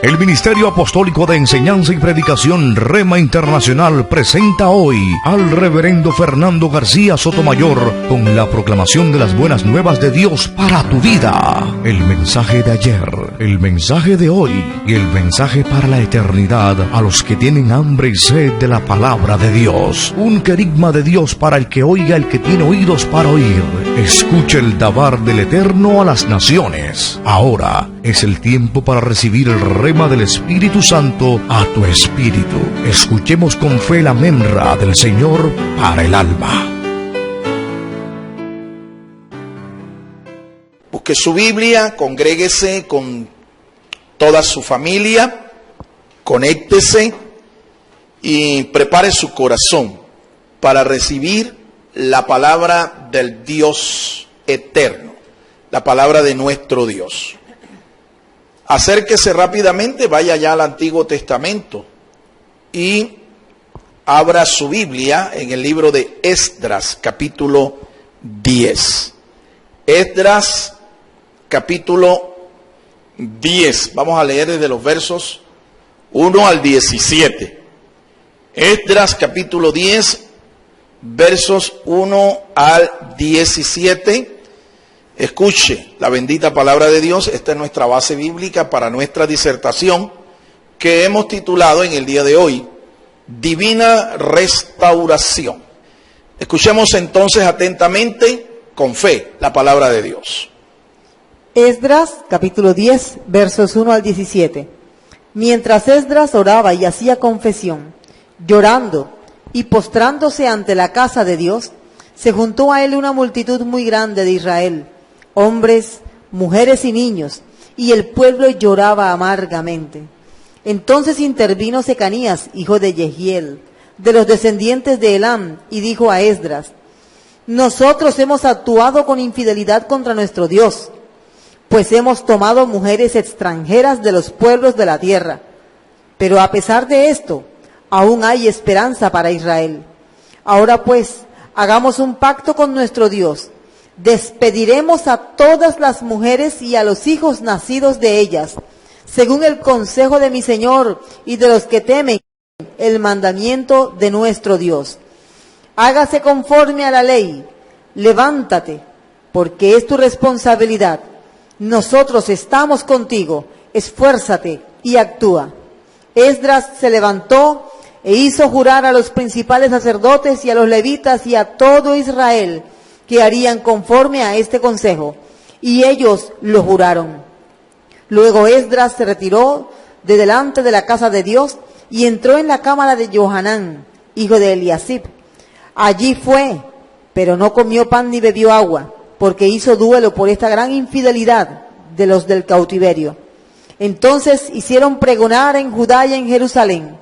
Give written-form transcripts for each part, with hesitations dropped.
El Ministerio Apostólico de Enseñanza y Predicación Rema Internacional presenta hoy al Reverendo Fernando García Sotomayor con la proclamación de las buenas nuevas de Dios para tu vida. El mensaje de ayer, el mensaje de hoy y el mensaje para la eternidad a los que tienen hambre y sed de la palabra de Dios. Un querigma de Dios para el que oiga, el que tiene oídos para oír. Escuche el dabar del Eterno a las naciones. Ahora es el tiempo para recibir el rema del Espíritu Santo a tu espíritu. Escuchemos con fe la memra del Señor para el alma. Busque su Biblia, congréguese con toda su familia, conéctese y prepare su corazón para recibir la palabra del Dios eterno, la palabra de nuestro Dios. Acérquese rápidamente, vaya ya al Antiguo Testamento y abra su Biblia en el libro de Esdras, capítulo 10. Esdras, capítulo 10. Vamos a leer desde los versos 1 al 17. Esdras, capítulo 10, versos 1 al 17. Escuche la bendita palabra de Dios. Esta es nuestra base bíblica para nuestra disertación que hemos titulado en el día de hoy, Divina Restauración. Escuchemos entonces atentamente, con fe, la palabra de Dios. Esdras, capítulo 10, versos 1 al 17. Mientras Esdras oraba y hacía confesión, llorando y postrándose ante la casa de Dios, se juntó a él una multitud muy grande de Israel, hombres, mujeres y niños, y el pueblo lloraba amargamente. Entonces intervino Secanías, hijo de Yehiel, de los descendientes de Elam, y dijo a Esdras: nosotros hemos actuado con infidelidad contra nuestro Dios, pues hemos tomado mujeres extranjeras de los pueblos de la tierra. Pero a pesar de esto, aún hay esperanza para Israel. Ahora pues, hagamos un pacto con nuestro Dios. Despediremos a todas las mujeres y a los hijos nacidos de ellas, según el consejo de mi Señor y de los que temen el mandamiento de nuestro Dios. Hágase conforme a la ley. Levántate, porque es tu responsabilidad. Nosotros estamos contigo. Esfuérzate y actúa. Esdras se levantó e hizo jurar a los principales sacerdotes y a los levitas y a todo Israel que harían conforme a este consejo, y ellos lo juraron. Luego Esdras se retiró de delante de la casa de Dios y entró en la cámara de Johanán, hijo de Eliasib. Allí fue, pero no comió pan ni bebió agua, porque hizo duelo por esta gran infidelidad de los del cautiverio. Entonces hicieron pregonar en Judá y en Jerusalén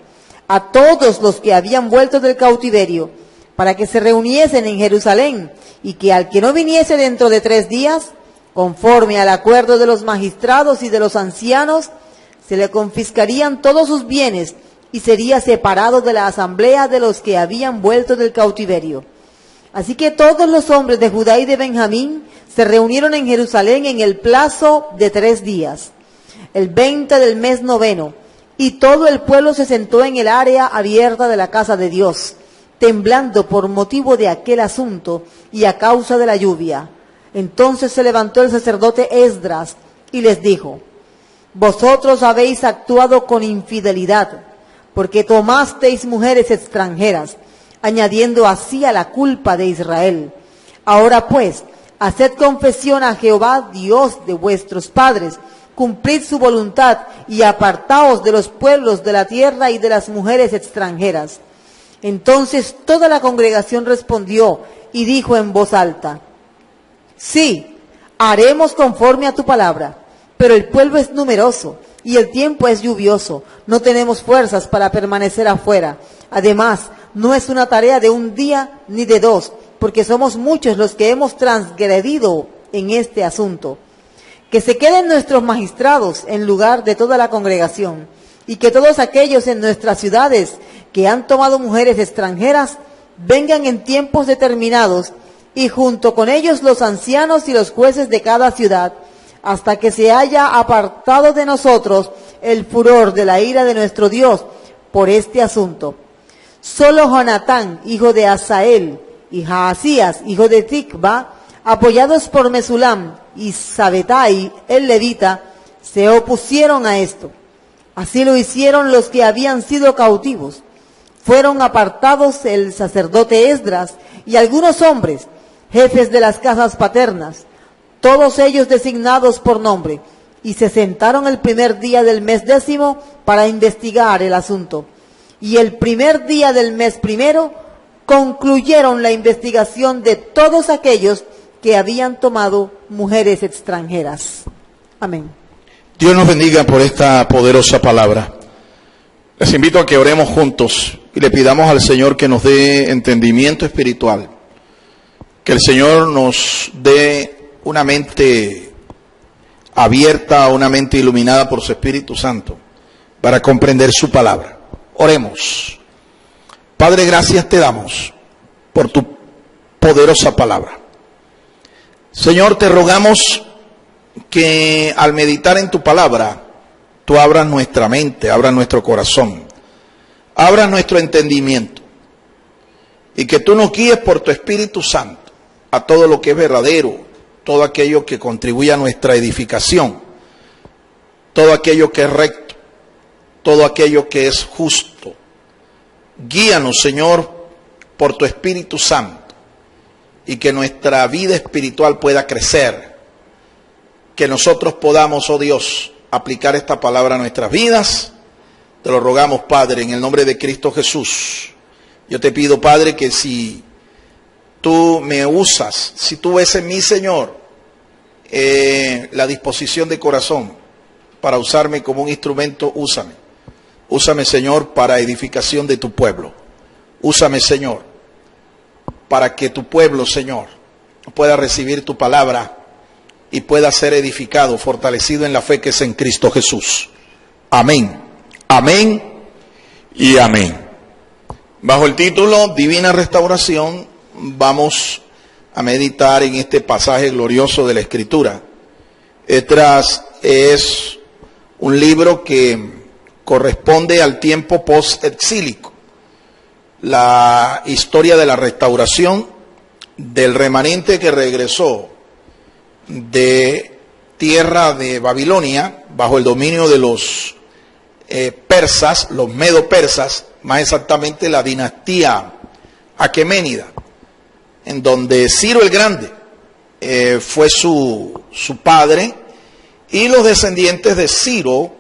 a todos los que habían vuelto del cautiverio, para que se reuniesen en Jerusalén, y que al que no viniese dentro de 3 días, conforme al acuerdo de los magistrados y de los ancianos, se le confiscarían todos sus bienes y sería separado de la asamblea de los que habían vuelto del cautiverio. Así que todos los hombres de Judá y de Benjamín se reunieron en Jerusalén en el plazo de 3 días, el 20 del mes 9, y todo el pueblo se sentó en el área abierta de la casa de Dios, temblando por motivo de aquel asunto y a causa de la lluvia. Entonces se levantó el sacerdote Esdras y les dijo: vosotros habéis actuado con infidelidad, porque tomasteis mujeres extranjeras, añadiendo así a la culpa de Israel. Ahora pues, haced confesión a Jehová, Dios de vuestros padres, cumplid su voluntad y apartaos de los pueblos de la tierra y de las mujeres extranjeras. Entonces toda la congregación respondió y dijo en voz alta: sí, haremos conforme a tu palabra, pero el pueblo es numeroso y el tiempo es lluvioso, no tenemos fuerzas para permanecer afuera. Además, no es una tarea de 1 día ni de 2, porque somos muchos los que hemos transgredido en este asunto. Que se queden nuestros magistrados en lugar de toda la congregación, y que todos aquellos en nuestras ciudades que han tomado mujeres extranjeras vengan en tiempos determinados, y junto con ellos los ancianos y los jueces de cada ciudad, hasta que se haya apartado de nosotros el furor de la ira de nuestro Dios por este asunto. Solo Jonatán, hijo de Asael, y Jaasías, hijo de Tikva, apoyados por Mesulam y Sabetai, el levita, se opusieron a esto. Así lo hicieron los que habían sido cautivos. Fueron apartados el sacerdote Esdras y algunos hombres, jefes de las casas paternas, todos ellos designados por nombre, y se sentaron el primer día del mes 10 para investigar el asunto. Y el primer día del mes primero concluyeron la investigación de todos aquellos que habían tomado mujeres extranjeras. Amén. Dios nos bendiga por esta poderosa palabra. Les invito a que oremos juntos y le pidamos al Señor que nos dé entendimiento espiritual. Que el Señor nos dé una mente abierta, una mente iluminada por su Espíritu Santo para comprender su palabra. Oremos. Padre, gracias te damos por tu poderosa palabra. Señor, te rogamos que al meditar en tu palabra, tú abras nuestra mente, abras nuestro corazón, abras nuestro entendimiento, y que tú nos guíes por tu Espíritu Santo a todo lo que es verdadero, todo aquello que contribuye a nuestra edificación, todo aquello que es recto, todo aquello que es justo. Guíanos, Señor, por tu Espíritu Santo, y que nuestra vida espiritual pueda crecer, que nosotros podamos, oh Dios, aplicar esta palabra a nuestras vidas. Te lo rogamos, Padre, en el nombre de Cristo Jesús. Yo te pido, Padre, que si tú me usas, si tú ves en mí, Señor, la disposición de corazón para usarme como un instrumento, úsame. Úsame, Señor, para edificación de tu pueblo. Úsame, Señor, para que tu pueblo, Señor, pueda recibir tu palabra y pueda ser edificado, fortalecido en la fe que es en Cristo Jesús. Amén, amén y amén. Bajo el título Divina Restauración, vamos a meditar en este pasaje glorioso de la Escritura. Esdras es un libro que corresponde al tiempo post-exílico. La historia de la restauración del remanente que regresó de tierra de Babilonia bajo el dominio de los persas, los medo-persas, más exactamente la dinastía aqueménida, en donde Ciro el Grande fue su padre, y los descendientes de Ciro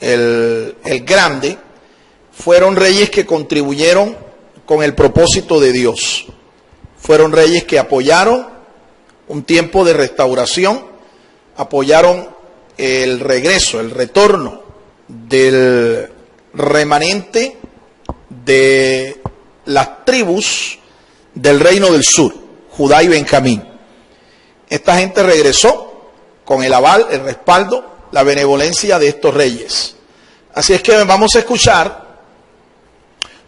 el Grande fueron reyes que contribuyeron con el propósito de Dios. Fueron reyes que apoyaron un tiempo de restauración, apoyaron el regreso, el retorno del remanente de las tribus del reino del sur, Judá y Benjamín. Esta gente regresó con el aval, el respaldo, la benevolencia de estos reyes. Así es que vamos a escuchar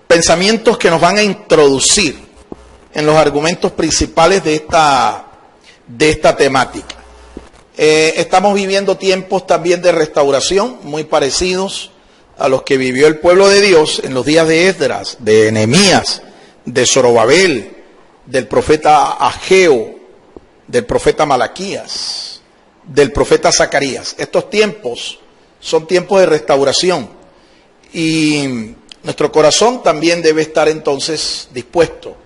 pensamientos que nos van a introducir en los argumentos principales de esta temática. Estamos viviendo tiempos también de restauración muy parecidos a los que vivió el pueblo de Dios en los días de Esdras, de Nehemías, de Zorobabel, del profeta Ageo, del profeta Malaquías, del profeta Zacarías. Estos tiempos son tiempos de restauración, y nuestro corazón también debe estar entonces dispuesto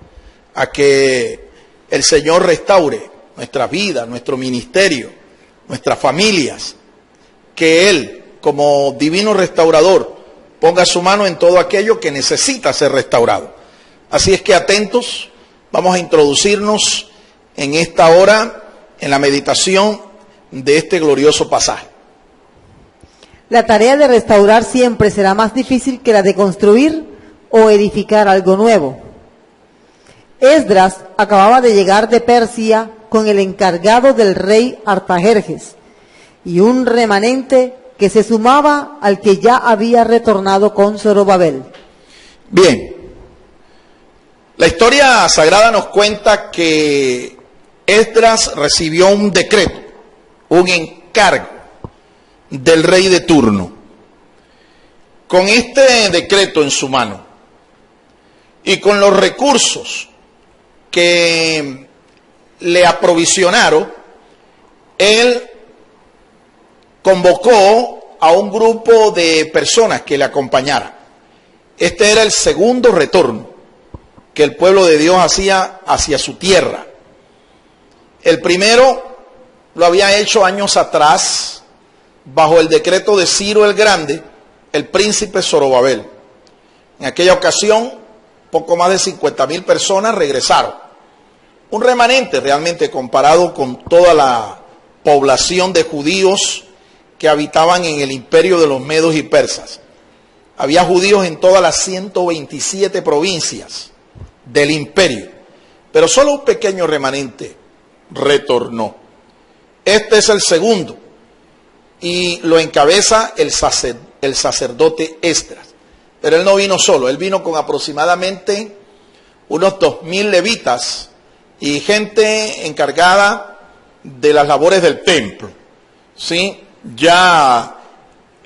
a que el Señor restaure nuestra vida, nuestro ministerio, nuestras familias, que Él, como divino restaurador, ponga su mano en todo aquello que necesita ser restaurado. Así es que atentos, vamos a introducirnos en esta hora en la meditación de este glorioso pasaje. La tarea de restaurar siempre será más difícil que la de construir o edificar algo nuevo. Esdras acababa de llegar de Persia con el encargado del rey Artajerjes y un remanente que se sumaba al que ya había retornado con Zorobabel. Bien, la historia sagrada nos cuenta que Esdras recibió un decreto, un encargo del rey de turno. con este decreto en su mano y con los recursos que le aprovisionaron, él convocó a un grupo de personas que le acompañaran. Este era el segundo retorno que el pueblo de Dios hacía hacia su tierra. El primero lo había hecho años atrás, bajo el decreto de Ciro el Grande, el príncipe Zorobabel. En aquella ocasión, poco más de 50,000 personas regresaron. Un remanente realmente comparado con toda la población de judíos que habitaban en el imperio de los medos y persas. Había judíos en todas las 127 provincias del imperio, pero solo un pequeño remanente retornó. Este es el segundo y lo encabeza el sacerdote Esdras. Pero él no vino solo, él vino con aproximadamente unos 2,000 levitas y gente encargada de las labores del templo. ¿Sí? Ya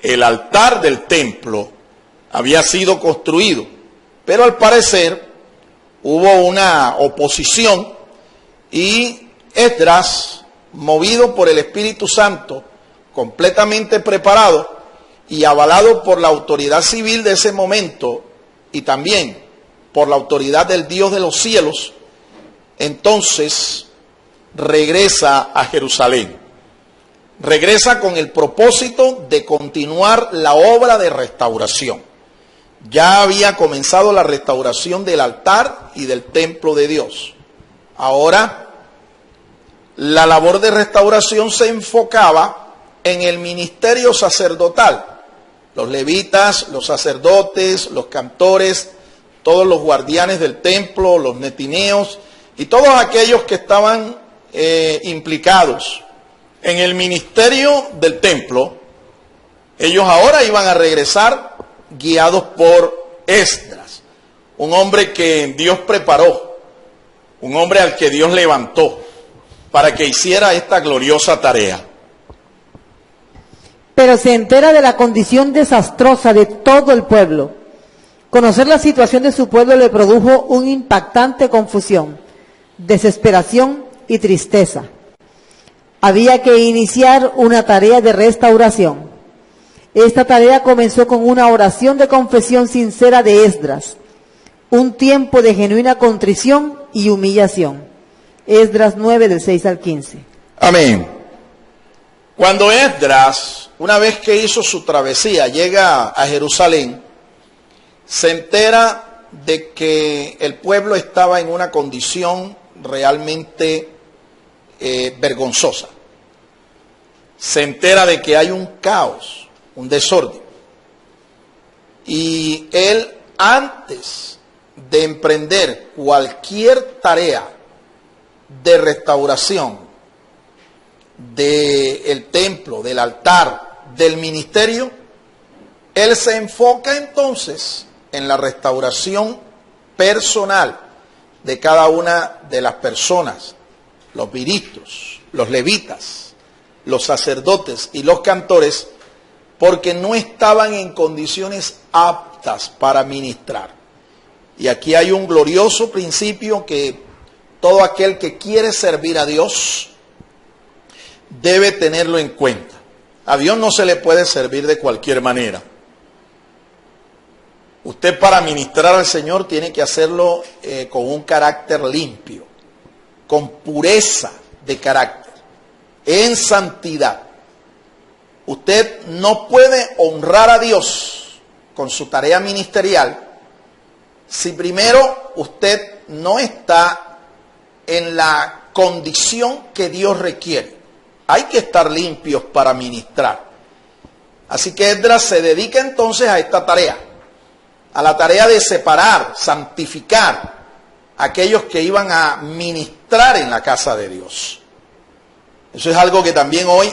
el altar del templo había sido construido, pero al parecer hubo una oposición y Esdras, movido por el Espíritu Santo, completamente preparado y avalado por la autoridad civil de ese momento y también por la autoridad del Dios de los cielos, entonces regresa a Jerusalén. Regresa con el propósito de continuar la obra de restauración. Ya había comenzado la restauración del altar y del templo de Dios. Ahora, la labor de restauración se enfocaba en el ministerio sacerdotal. Los levitas, los sacerdotes, los cantores, todos los guardianes del templo, los netineos y todos aquellos que estaban implicados en el ministerio del templo, ellos ahora iban a regresar guiados por Esdras, un hombre que Dios preparó, un hombre al que Dios levantó para que hiciera esta gloriosa tarea. Pero se entera de la condición desastrosa de todo el pueblo. Conocer la situación de su pueblo le produjo una impactante confusión, desesperación y tristeza. Había que iniciar una tarea de restauración. Esta tarea comenzó con una oración de confesión sincera de Esdras, un tiempo de genuina contrición y humillación. Esdras 9, del 6 al 15. Amén. Cuando Esdras, una vez que hizo su travesía, llega a Jerusalén, se entera de que el pueblo estaba en una condición realmente vergonzosa. Se entera de que hay un caos, un desorden. Y él, antes de emprender cualquier tarea de restauración del templo, del altar, del ministerio, él se enfoca entonces en la restauración personal de cada una de las personas, los ministros, los levitas, los sacerdotes y los cantores, porque no estaban en condiciones aptas para ministrar. Y aquí hay un glorioso principio que todo aquel que quiere servir a Dios debe tenerlo en cuenta. A Dios no se le puede servir de cualquier manera. Usted, para ministrar al Señor, tiene que hacerlo con un carácter limpio, con pureza de carácter, en santidad. Usted no puede honrar a Dios con su tarea ministerial si primero usted no está en la condición que Dios requiere. Hay que estar limpios para ministrar. Así que Esdras se dedica entonces a esta tarea, a la tarea de separar, santificar a aquellos que iban a ministrar en la casa de Dios. Eso es algo que también hoy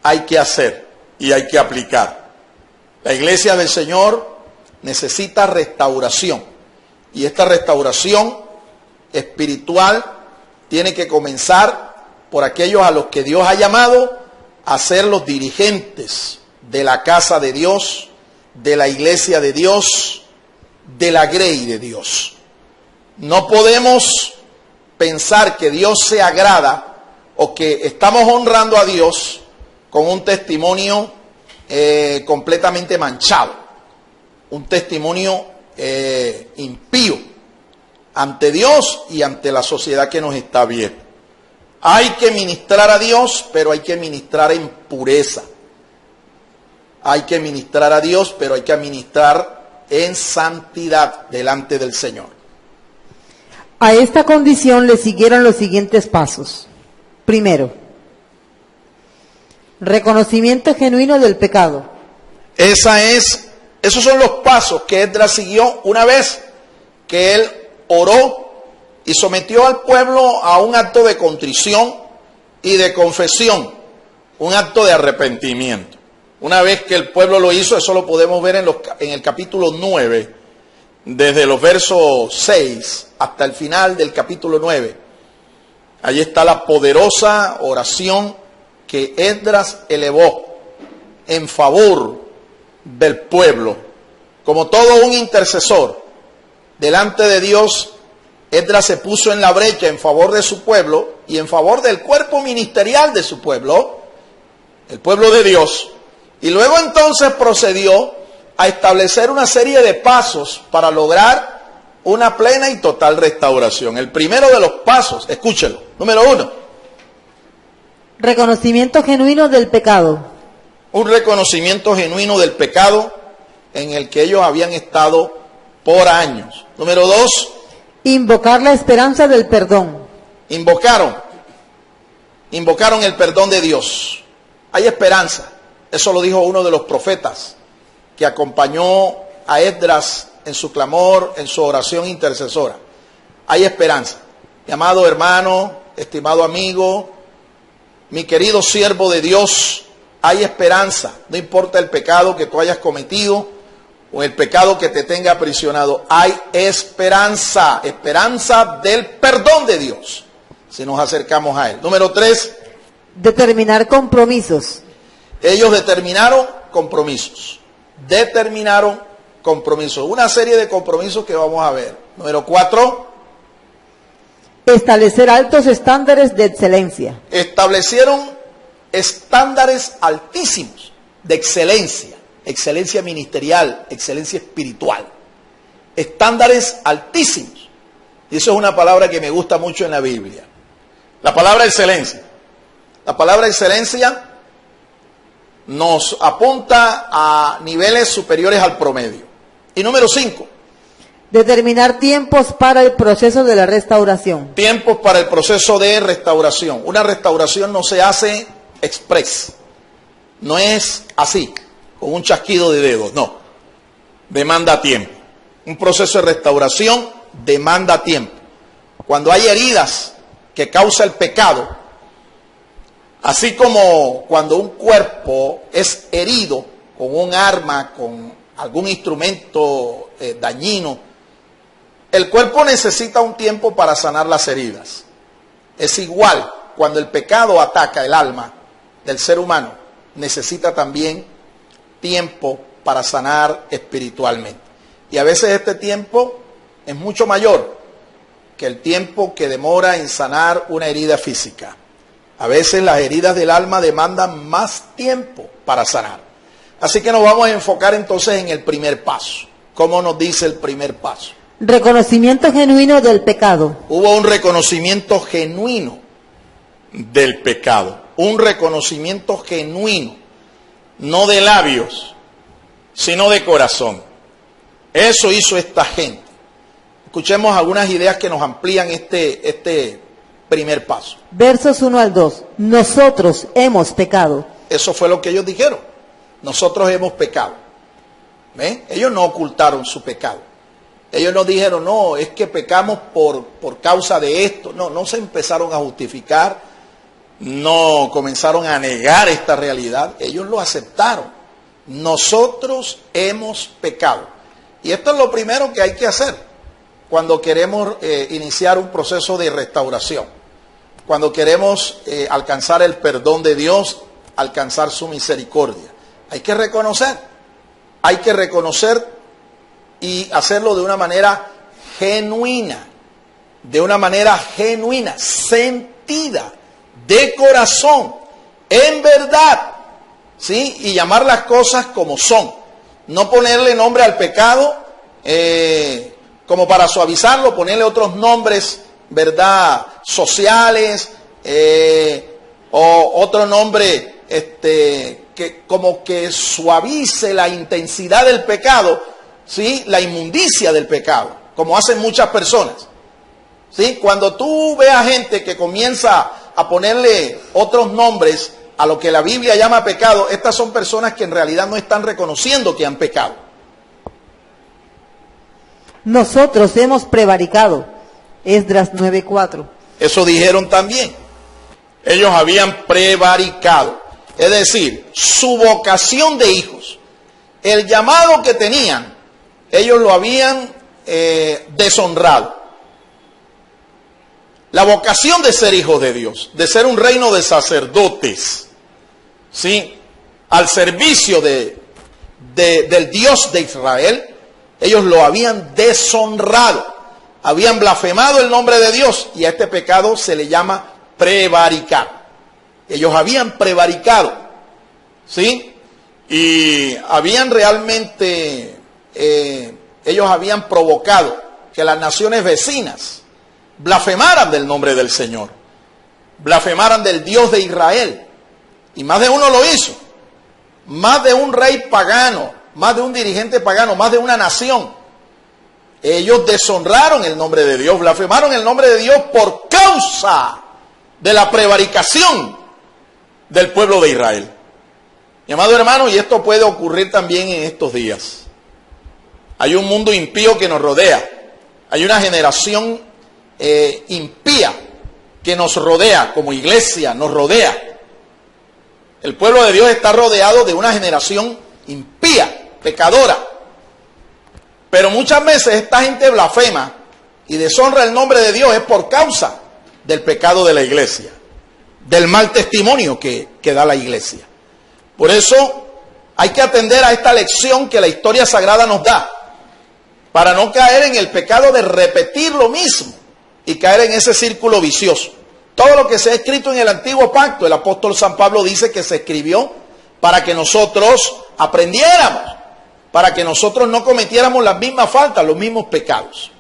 hay que hacer y hay que aplicar. La iglesia del Señor necesita restauración, y esta restauración espiritual tiene que comenzar por aquellos a los que Dios ha llamado a ser los dirigentes de la casa de Dios de la iglesia de Dios, de la grey de Dios. No podemos pensar que Dios se agrada o que estamos honrando a Dios con un testimonio completamente manchado, un testimonio impío ante Dios y ante la sociedad que nos está viendo. Hay que ministrar a Dios, pero hay que ministrar en pureza. Hay que ministrar a Dios, pero hay que ministrar en santidad delante del Señor. A esta condición le siguieron los siguientes pasos. Primero, reconocimiento genuino del pecado. Esos son los pasos que Esdras siguió una vez que él oró y sometió al pueblo a un acto de contrición y de confesión, un acto de arrepentimiento. Una vez que el pueblo lo hizo, eso lo podemos ver en el capítulo 9, desde los versos 6 hasta el final del capítulo 9. Allí está la poderosa oración que Esdras elevó en favor del pueblo. Como todo un intercesor delante de Dios, Esdras se puso en la brecha en favor de su pueblo y en favor del cuerpo ministerial de su pueblo, el pueblo de Dios. Y luego entonces procedió a establecer una serie de pasos para lograr una plena y total restauración. El primero de los pasos, escúchelo, número 1. Reconocimiento genuino del pecado. Un reconocimiento genuino del pecado en el que ellos habían estado por años. Número 2. Invocar la esperanza del perdón. Invocaron el perdón de Dios. Hay esperanza. Eso lo dijo uno de los profetas que acompañó a Esdras en su clamor, en su oración intercesora. Hay esperanza. Mi amado hermano, estimado amigo, mi querido siervo de Dios, hay esperanza. No importa el pecado que tú hayas cometido o el pecado que te tenga aprisionado. Hay esperanza. Esperanza del perdón de Dios si nos acercamos a Él. Número 3. Determinar compromisos. Ellos determinaron compromisos. Una serie de compromisos que vamos a ver. Número 4. Establecer altos estándares de excelencia. Establecieron estándares altísimos de excelencia. Excelencia ministerial, excelencia espiritual. Estándares altísimos. Y eso es una palabra que me gusta mucho en la Biblia. La palabra excelencia. La palabra excelencia nos apunta a niveles superiores al promedio. Y número 5. Determinar tiempos para el proceso de la restauración. Tiempos para el proceso de restauración. Una restauración no se hace express. No es así, con un chasquido de dedos, no. Demanda tiempo. Un proceso de restauración demanda tiempo. Cuando hay heridas que causa el pecado, así como cuando un cuerpo es herido con un arma, con algún instrumento dañino, el cuerpo necesita un tiempo para sanar las heridas. Es igual cuando el pecado ataca el alma del ser humano, necesita también tiempo para sanar espiritualmente. Y a veces este tiempo es mucho mayor que el tiempo que demora en sanar una herida física. A veces las heridas del alma demandan más tiempo para sanar. Así que nos vamos a enfocar entonces en el primer paso. ¿Cómo nos dice el primer paso? Reconocimiento genuino del pecado. Hubo un reconocimiento genuino del pecado. Un reconocimiento genuino. No de labios, sino de corazón. Eso hizo esta gente. Escuchemos algunas ideas que nos amplían este primer paso. Versos 1 al 2. Nosotros hemos pecado. Eso fue lo que ellos dijeron. Nosotros hemos pecado. ¿Ven? Ellos no ocultaron su pecado. Ellos no dijeron, no, es que pecamos por causa de esto. No se empezaron a justificar. No comenzaron a negar esta realidad. Ellos lo aceptaron. Nosotros hemos pecado. Y esto es lo primero que hay que hacer cuando queremos iniciar un proceso de restauración. Cuando queremos alcanzar el perdón de Dios, alcanzar su misericordia. Hay que reconocer hay que reconocer y hacerlo de una manera genuina, sentida, de corazón, en verdad, ¿sí? Y llamar las cosas como son. No ponerle nombre al pecado como para suavizarlo, ponerle otros nombres, ¿verdad?, sociales, o otro nombre que como que suavice la intensidad del pecado, ¿sí?, la inmundicia del pecado, como hacen muchas personas. ¿Sí? Cuando tú ves a gente que comienza a ponerle otros nombres a lo que la Biblia llama pecado, estas son personas que en realidad no están reconociendo que han pecado. Nosotros hemos prevaricado. Esdras 9:4. Eso dijeron también. Ellos habían prevaricado. Es decir, su vocación de hijos, el llamado que tenían, ellos lo habían deshonrado. La vocación de ser hijos de Dios, de ser un reino de sacerdotes, ¿sí?, al servicio del Dios de Israel, ellos lo habían deshonrado, habían blasfemado el nombre de Dios, y a este pecado se le llama prevaricar. Ellos habían prevaricado, ¿sí? Y habían realmente, ellos habían provocado que las naciones vecinas blasfemaran del nombre del Señor, blasfemaran del Dios de Israel. Y más de uno lo hizo. Más de un rey pagano, más de un dirigente pagano, más de una nación. Ellos deshonraron el nombre de Dios, blasfemaron el nombre de Dios por causa de la prevaricación del pueblo de Israel. Mi amado hermano, y esto puede ocurrir también en estos días. Hay un mundo impío que nos rodea. Hay una generación impía que nos rodea, como iglesia nos rodea. El pueblo de Dios está rodeado de una generación impía, pecadora. Pero muchas veces esta gente blasfema y deshonra el nombre de Dios es por causa del pecado de la iglesia, del mal testimonio que da la iglesia. Por eso hay que atender a esta lección que la historia sagrada nos da, para no caer en el pecado de repetir lo mismo y caer en ese círculo vicioso. Todo lo que se ha escrito en el Antiguo Pacto, el apóstol San Pablo dice que se escribió para que nosotros aprendiéramos, para que nosotros no cometiéramos las mismas faltas, los mismos pecados.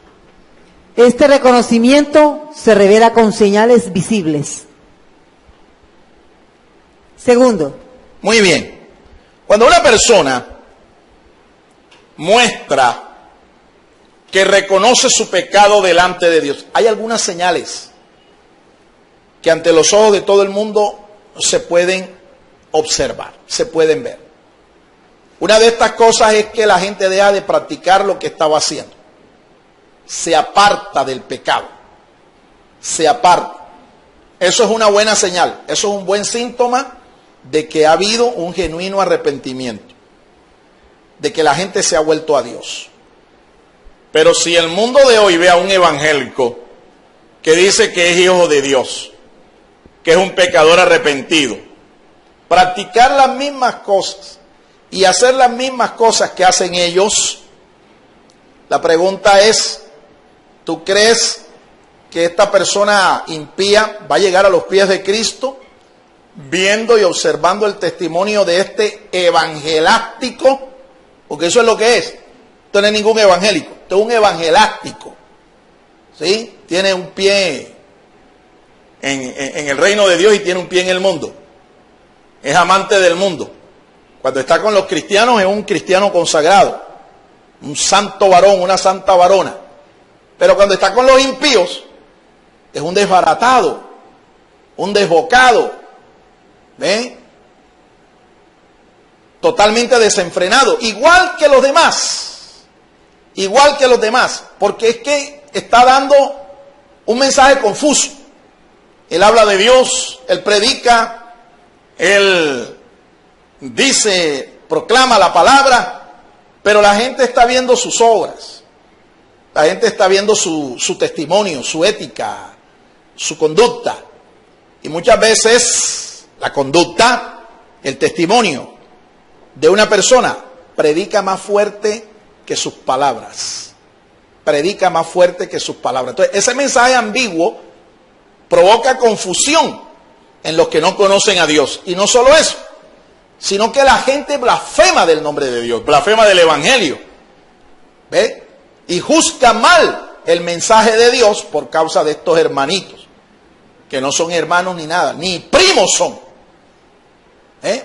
Este reconocimiento se revela con señales visibles. Segundo. Muy bien. Cuando una persona muestra que reconoce su pecado delante de Dios, hay algunas señales que ante los ojos de todo el mundo se pueden observar, se pueden ver. Una de estas cosas es que la gente deja de practicar lo que estaba haciendo. Se aparta del pecado. Se aparta. Eso es una buena señal. Eso es un buen síntoma de que ha habido un genuino arrepentimiento. De que la gente se ha vuelto a Dios. Pero si el mundo de hoy ve a un evangélico que dice que es hijo de Dios, que es un pecador arrepentido, practicar las mismas cosas y hacer las mismas cosas que hacen ellos, la pregunta es, ¿tú crees que esta persona impía va a llegar a los pies de Cristo viendo y observando el testimonio de este evangelástico? Porque eso es lo que es. Esto no es ningún evangélico, esto es un evangelástico. ¿Sí? Tiene un pie en el reino de Dios y tiene un pie en el mundo. Es amante del mundo. Cuando está con los cristianos es un cristiano consagrado, un santo varón, una santa varona. Pero cuando está con los impíos es un desbaratado, un desbocado, ¿ven? Totalmente desenfrenado, igual que los demás, porque es que está dando un mensaje confuso. Él habla de Dios, él predica, él dice, proclama la palabra, pero la gente está viendo sus obras, la gente está viendo su testimonio, su ética, su conducta. Y muchas veces la conducta, el testimonio de una persona predica más fuerte que sus palabras. Predica más fuerte que sus palabras. Entonces, ese mensaje ambiguo provoca confusión en los que no conocen a Dios. Y no solo eso, sino que la gente blasfema del nombre de Dios, blasfema del Evangelio. ¿Ve? Y juzga mal el mensaje de Dios por causa de estos hermanitos, que no son hermanos ni nada, ni primos son.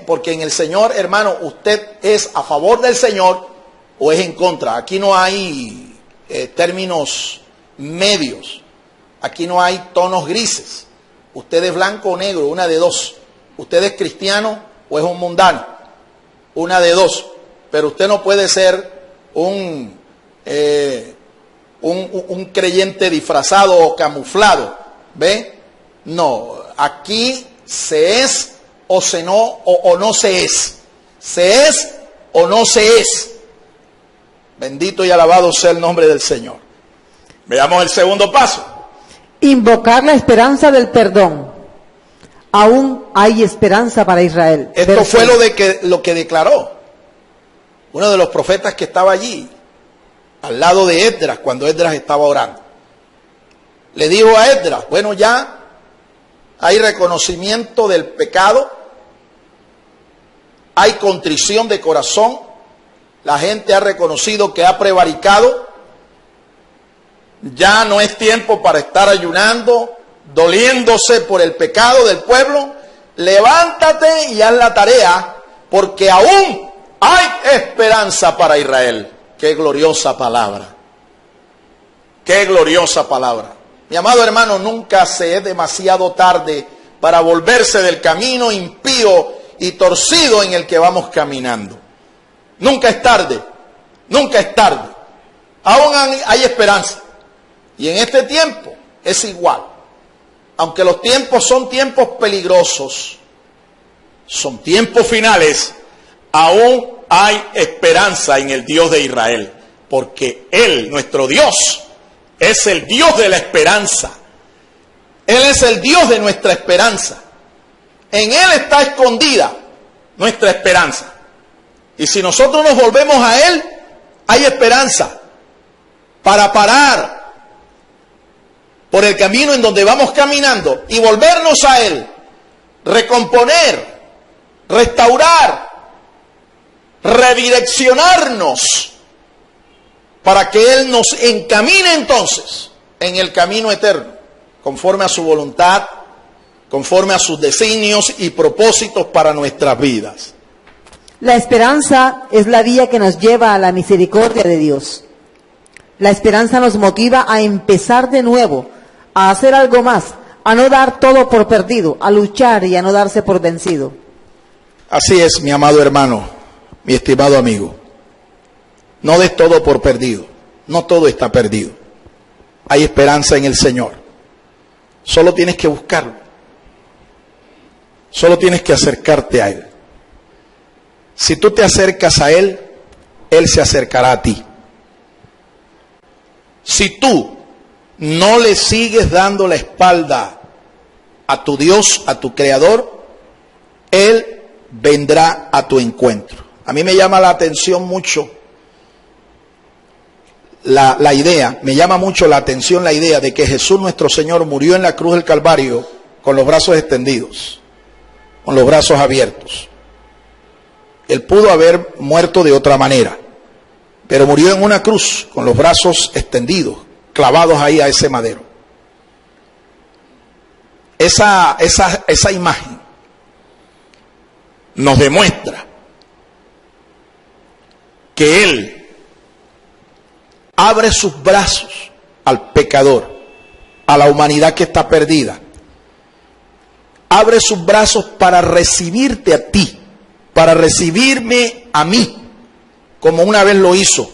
Porque en el Señor, hermano, usted es a favor del Señor o es en contra. Aquí no hay términos medios. Aquí no hay tonos grises. Usted es blanco o negro, una de dos. Usted es cristiano o es un mundano, una de dos. Pero usted no puede ser un creyente disfrazado o camuflado. ¿Ve? No, aquí se es o se no, o no se es. Se es o no se es. Bendito y alabado sea el nombre del Señor. Veamos el segundo paso. Invocar la esperanza del perdón. Aún hay esperanza para Israel. Esto fue lo que declaró uno de los profetas que estaba allí, al lado de Esdras, cuando Esdras estaba orando. Le dijo a Esdras, bueno, ya hay reconocimiento del pecado, hay contrición de corazón, la gente ha reconocido que ha prevaricado, ya no es tiempo para estar ayunando, doliéndose por el pecado del pueblo. Levántate y haz la tarea, porque aún hay esperanza para Israel. Qué gloriosa palabra. Qué gloriosa palabra. Mi amado hermano, nunca se es demasiado tarde para volverse del camino impío y torcido en el que vamos caminando. Nunca es tarde. Nunca es tarde. Aún hay esperanza. Y en este tiempo es igual. Aunque los tiempos son tiempos peligrosos, son tiempos finales, aún hay esperanza en el Dios de Israel. Porque Él, nuestro Dios, es el Dios de la esperanza. Él es el Dios de nuestra esperanza. En Él está escondida nuestra esperanza. Y si nosotros nos volvemos a Él, hay esperanza para parar por el camino en donde vamos caminando y volvernos a Él, recomponer, restaurar, redireccionarnos para que Él nos encamine entonces en el camino eterno, conforme a su voluntad, conforme a sus designios y propósitos para nuestras vidas. La esperanza es la vía que nos lleva a la misericordia de Dios. La esperanza nos motiva a empezar de nuevo, a hacer algo más, a no dar todo por perdido, a luchar y a no darse por vencido. Así es, mi amado hermano, mi estimado amigo. No des todo por perdido. No todo está perdido. Hay esperanza en el Señor. Solo tienes que buscarlo. Solo tienes que acercarte a Él. Si tú te acercas a Él, Él se acercará a ti. Si tú no le sigues dando la espalda a tu Dios, a tu Creador, Él vendrá a tu encuentro. A mí me llama la atención mucho la idea, me llama mucho la atención la idea de que Jesús nuestro Señor murió en la cruz del Calvario con los brazos extendidos, con los brazos abiertos. Él pudo haber muerto de otra manera, pero murió en una cruz con los brazos extendidos, clavados ahí a ese madero. Esa imagen nos demuestra que Él abre sus brazos al pecador, a la humanidad que está perdida. Abre sus brazos para recibirte a ti, para recibirme a mí, como una vez lo hizo,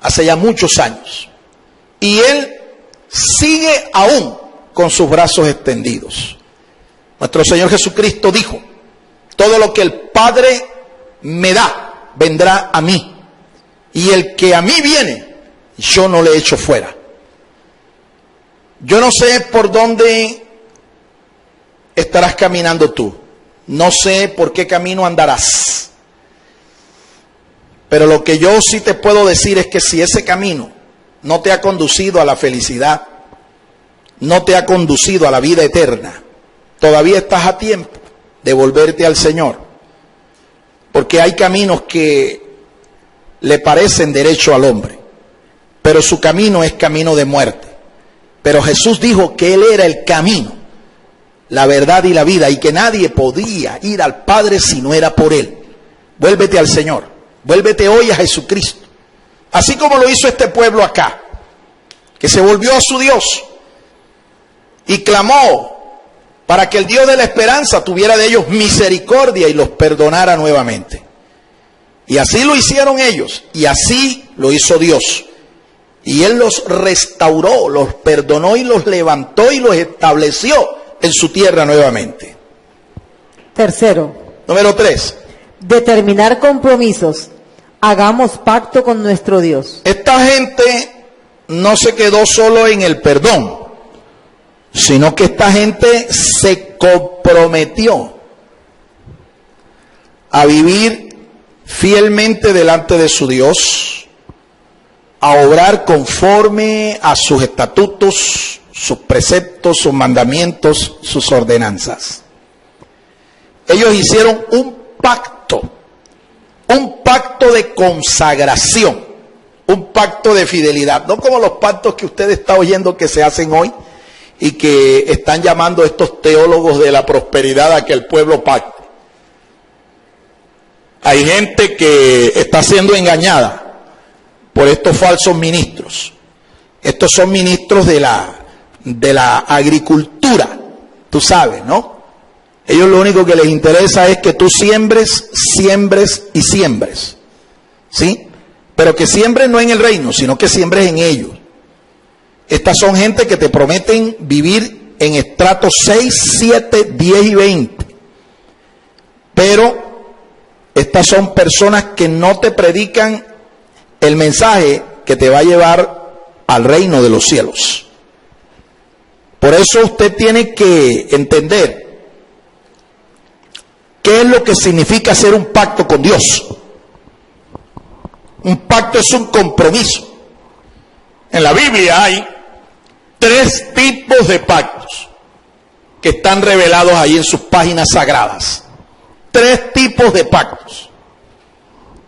hace ya muchos años. Y Él sigue aún con sus brazos extendidos. Nuestro Señor Jesucristo dijo, todo lo que el Padre me da, vendrá a mí. Y el que a mí viene, yo no le echo fuera. Yo no sé por dónde estarás caminando tú. No sé por qué camino andarás. Pero lo que yo sí te puedo decir es que si ese camino no te ha conducido a la felicidad, no te ha conducido a la vida eterna, todavía estás a tiempo de volverte al Señor. Porque hay caminos que le parecen derecho al hombre, pero su camino es camino de muerte. Pero Jesús dijo que Él era el camino, la verdad y la vida, y que nadie podía ir al Padre si no era por Él. Vuélvete al Señor, vuélvete hoy a Jesucristo. Así como lo hizo este pueblo acá, que se volvió a su Dios y clamó para que el Dios de la esperanza tuviera de ellos misericordia y los perdonara nuevamente. Y así lo hicieron ellos, y así lo hizo Dios. Y Él los restauró, los perdonó y los levantó y los estableció en su tierra nuevamente. Tercero. Número 3. Determinar compromisos. Hagamos pacto con nuestro Dios. Esta gente no se quedó solo en el perdón, sino que esta gente se comprometió a vivir fielmente delante de su Dios, a obrar conforme a sus estatutos, sus preceptos, sus mandamientos, sus ordenanzas. Ellos hicieron un pacto de consagración, un pacto de fidelidad, no como los pactos que usted está oyendo que se hacen hoy y que están llamando estos teólogos de la prosperidad a que el pueblo pacte. Hay gente que está siendo engañada por estos falsos ministros. Estos son ministros de la agricultura, tú sabes, ¿no? Ellos lo único que les interesa es que tú siembres, siembres y siembres, ¿sí? Pero que siembres no en el reino, sino que siembres en ellos. Estas son gente que te prometen vivir en estratos 6, 7, 10 y 20. Pero estas son personas que no te predican el mensaje que te va a llevar al reino de los cielos. Por eso usted tiene que entender qué es lo que significa hacer un pacto con Dios. Un pacto es un compromiso. En la Biblia hay 3 tipos de pactos que están revelados ahí en sus páginas sagradas. 3 tipos de pactos.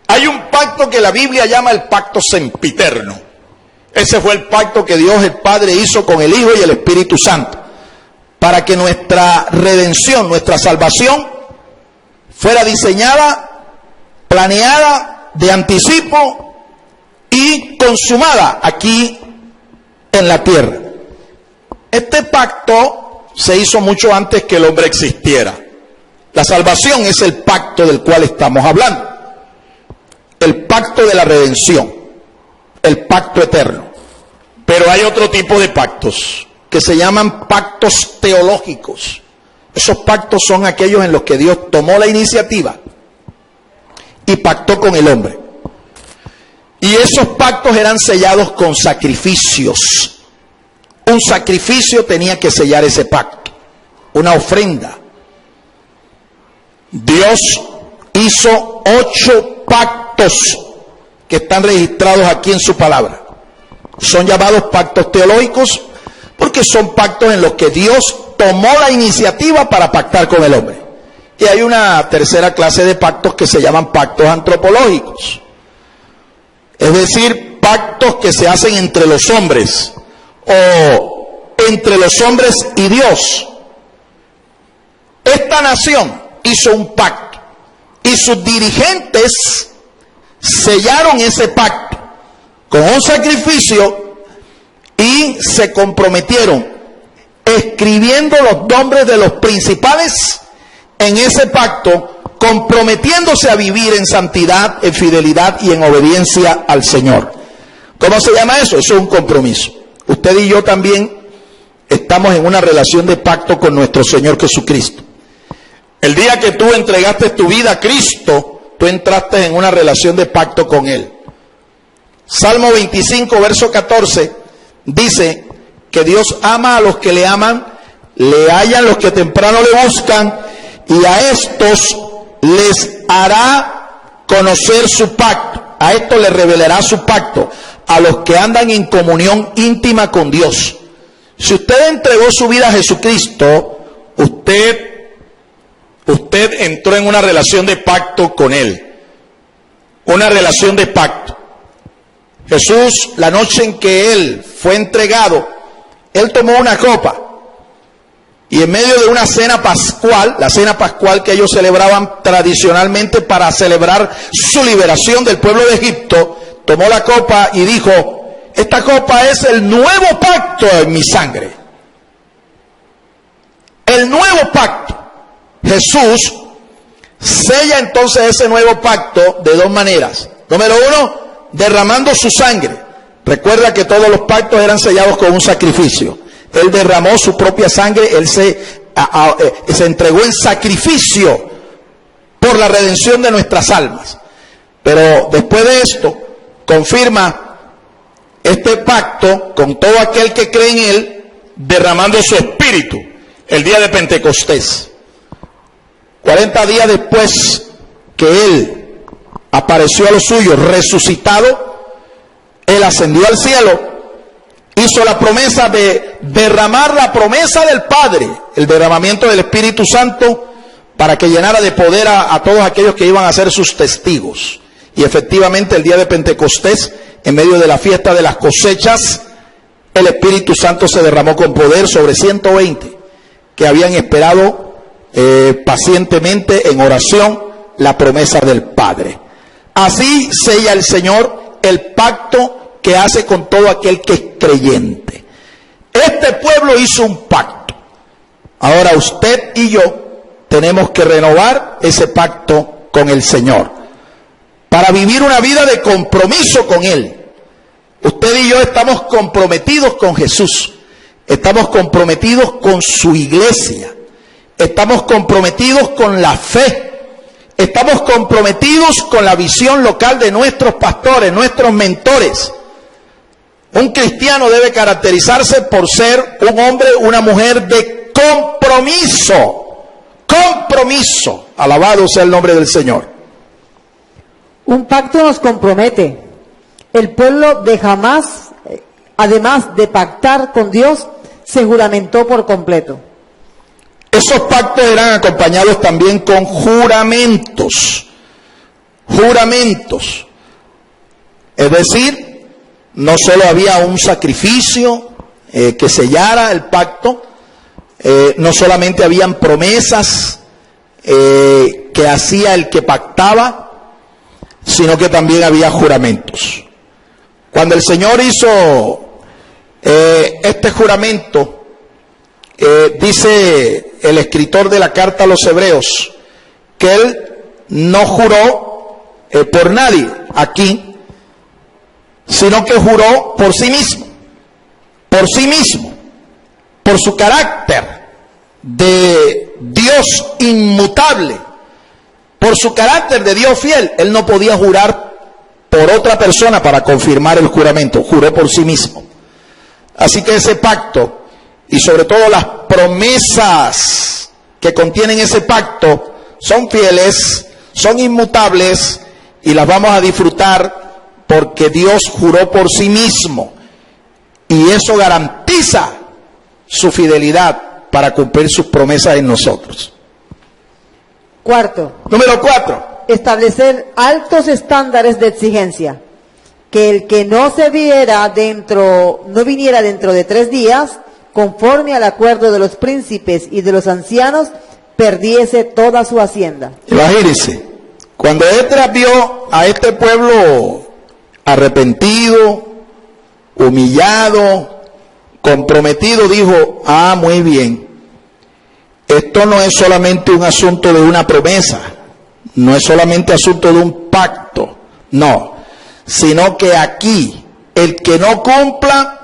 Hay un pacto que la Biblia llama el pacto sempiterno. Ese fue el pacto que Dios el Padre hizo con el Hijo y el Espíritu Santo, para que nuestra redención, nuestra salvación, fuera diseñada, planeada de anticipo y consumada aquí en la tierra. Este pacto se hizo mucho antes que el hombre existiera. La salvación es el pacto del cual estamos hablando. El pacto de la redención, el pacto eterno. Pero hay otro tipo de pactos que se llaman pactos teológicos. Esos pactos son aquellos en los que Dios tomó la iniciativa y pactó con el hombre. Y esos pactos eran sellados con sacrificios. Un sacrificio tenía que sellar ese pacto, una ofrenda. Dios hizo 8 pactos que están registrados aquí en su palabra. Son llamados pactos teológicos porque son pactos en los que Dios tomó la iniciativa para pactar con el hombre. Y hay una tercera clase de pactos que se llaman pactos antropológicos. Es decir, pactos que se hacen entre los hombres o entre los hombres y Dios. Esta nación hizo un pacto y sus dirigentes sellaron ese pacto con un sacrificio y se comprometieron escribiendo los nombres de los principales en ese pacto, comprometiéndose a vivir en santidad, en fidelidad y en obediencia al Señor. ¿Cómo se llama eso? Eso es un compromiso. Usted y yo también estamos en una relación de pacto con nuestro Señor Jesucristo. El día que tú entregaste tu vida a Cristo, tú entraste en una relación de pacto con Él. Salmo 25, verso 14, dice que Dios ama a los que le aman, le hallan los que temprano le buscan, y a estos les hará conocer su pacto. a esto le revelará su pacto, a los que andan en comunión íntima con Dios. Si usted entregó su vida a Jesucristo, usted entró en una relación de pacto con Él. Una relación de pacto. Jesús, la noche en que Él fue entregado, Él tomó una copa. Y en medio de una cena pascual, la cena pascual que ellos celebraban tradicionalmente para celebrar su liberación del pueblo de Egipto, tomó la copa y dijo: esta copa es el nuevo pacto en mi sangre. El nuevo pacto. Jesús sella entonces ese nuevo pacto de dos maneras. Número uno, derramando su sangre. Recuerda que todos los pactos eran sellados con un sacrificio. Él derramó su propia sangre, Él se entregó en sacrificio por la redención de nuestras almas. Pero después de esto, confirma este pacto con todo aquel que cree en Él, derramando su espíritu el día de Pentecostés. 40 días después que Él apareció a los suyos, resucitado, Él ascendió al cielo, hizo la promesa de derramar la promesa del Padre, el derramamiento del Espíritu Santo, para que llenara de poder a todos aquellos que iban a ser sus testigos. Y efectivamente el día de Pentecostés, en medio de la fiesta de las cosechas, el Espíritu Santo se derramó con poder sobre 120 que habían esperado pacientemente en oración la promesa del Padre. Así sella el Señor el pacto que hace con todo aquel que es creyente. Este pueblo hizo un pacto. Ahora usted y yo tenemos que renovar ese pacto con el Señor para vivir una vida de compromiso con Él. Usted y yo estamos comprometidos con Jesús, estamos comprometidos con su iglesia, estamos comprometidos con la fe, estamos comprometidos con la visión local de nuestros pastores, nuestros mentores. Un cristiano debe caracterizarse por ser un hombre, una mujer de compromiso. Compromiso. Alabado sea el nombre del Señor. Un pacto nos compromete. El pueblo de jamás, además de pactar con Dios, se juramentó por completo. Esos pactos eran acompañados también con juramentos. Juramentos. Es decir, no solo había un sacrificio que sellara el pacto, no solamente habían promesas que hacía el que pactaba, sino que también había juramentos. Cuando el Señor hizo este juramento, dice el escritor de la carta a los Hebreos que Él no juró por nadie aquí, sino que juró por sí mismo, por su carácter de Dios inmutable, por su carácter de Dios fiel. Él no podía jurar por otra persona para confirmar el juramento, juró por sí mismo. Así que ese pacto, y sobre todo las promesas que contienen ese pacto, son fieles, son inmutables, y las vamos a disfrutar porque Dios juró por sí mismo, y eso garantiza su fidelidad para cumplir sus promesas en nosotros. Cuarto. Número 4. Establecer altos estándares de exigencia. Que el que no viniera dentro de 3 días, conforme al acuerdo de los príncipes y de los ancianos, perdiese toda su hacienda. Imagínense, cuando Esdras vio a este pueblo arrepentido, humillado, comprometido, dijo: muy bien, esto no es solamente un asunto de una promesa, no es solamente asunto de un pacto, no, sino que aquí el que no cumpla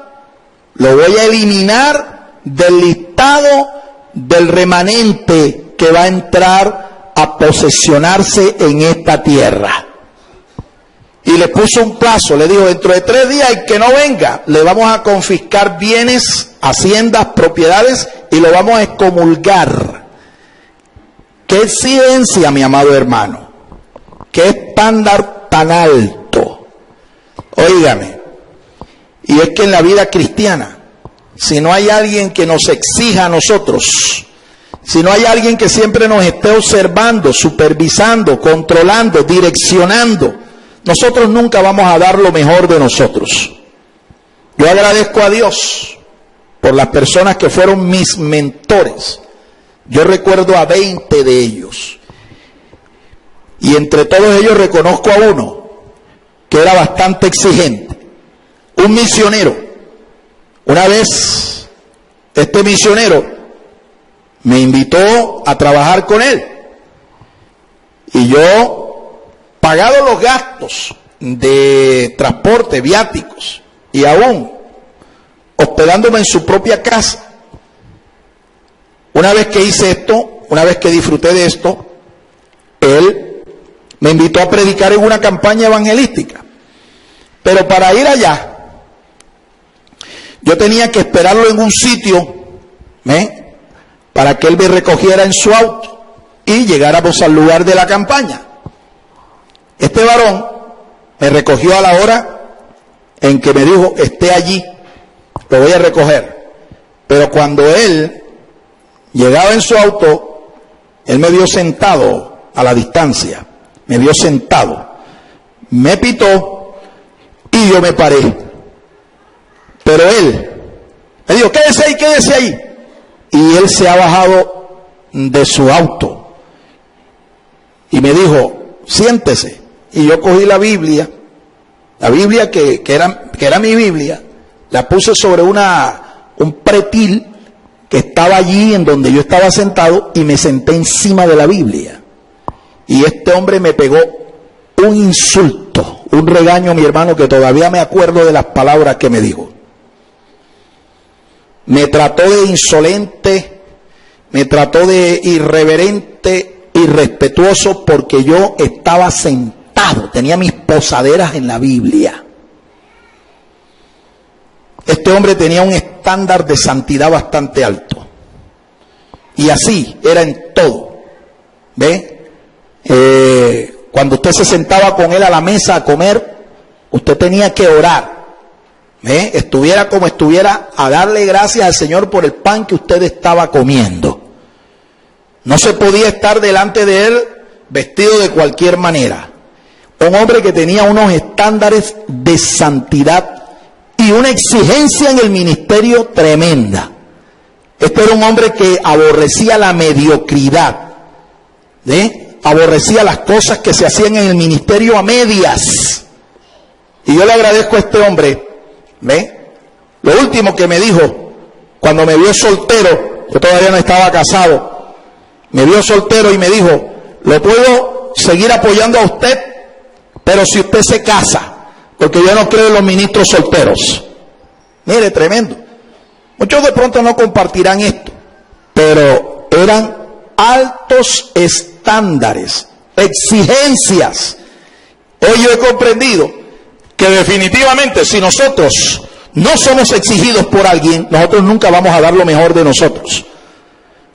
lo voy a eliminar del listado del remanente que va a entrar a posesionarse en esta tierra. Y le puso un plazo, le dijo: dentro de 3 días el que no venga, le vamos a confiscar bienes, haciendas, propiedades, y lo vamos a excomulgar. ¿Qué exigencia, mi amado hermano? ¿Qué estándar tan alto? Óigame, y es que en la vida cristiana, si no hay alguien que nos exija a nosotros, si no hay alguien que siempre nos esté observando, supervisando, controlando, direccionando, nosotros nunca vamos a dar lo mejor de nosotros. Yo agradezco a Dios por las personas que fueron mis mentores. Yo recuerdo a 20 de ellos. Y entre todos ellos reconozco a uno que era bastante exigente. Un misionero. Una vez, este misionero me invitó a trabajar con él. Y yo, pagado los gastos de transporte, viáticos, y aún hospedándome en su propia casa, una vez que hice esto, una vez que disfruté de esto, él me invitó a predicar en una campaña evangelística. Pero para ir allá, yo tenía que esperarlo en un sitio, para que él me recogiera en su auto y llegáramos al lugar de la campaña. Este varón me recogió a la hora en que me dijo, esté allí, lo voy a recoger. Pero cuando él llegaba en su auto, él me vio sentado a la distancia, me vio sentado, me pitó y yo me paré. Pero él me dijo, quédese ahí. Y él se ha bajado de su auto y me dijo, siéntese. Y yo cogí la Biblia que era mi Biblia, la puse sobre un pretil que estaba allí en donde yo estaba sentado y me senté encima de la Biblia. Y este hombre me pegó un insulto, un regaño, mi hermano, que todavía me acuerdo de las palabras que me dijo. Me trató de insolente, me trató de irreverente, irrespetuoso, porque yo estaba sentado, tenía mis posaderas en la Biblia. Este hombre tenía un estándar de santidad bastante alto. Y así era en todo. ¿Ve? Cuando usted se sentaba con él a la mesa a comer, usted tenía que orar. Estuviera como estuviera, a darle gracias al Señor por el pan que usted estaba comiendo. No se podía estar delante de él vestido de cualquier manera. Un hombre que tenía unos estándares de santidad y una exigencia en el ministerio tremenda. Este era un hombre que aborrecía la mediocridad, aborrecía las cosas que se hacían en el ministerio a medias. Y yo le agradezco a este hombre. Lo último que me dijo, cuando me vio soltero, yo todavía no estaba casado, me vio soltero y me dijo, lo puedo seguir apoyando a usted, pero si usted se casa, porque yo no creo en los ministros solteros. Mire, tremendo. Muchos de pronto no compartirán esto, pero eran altos estándares, exigencias. Hoy yo he comprendido que definitivamente si nosotros no somos exigidos por alguien, nosotros nunca vamos a dar lo mejor de nosotros.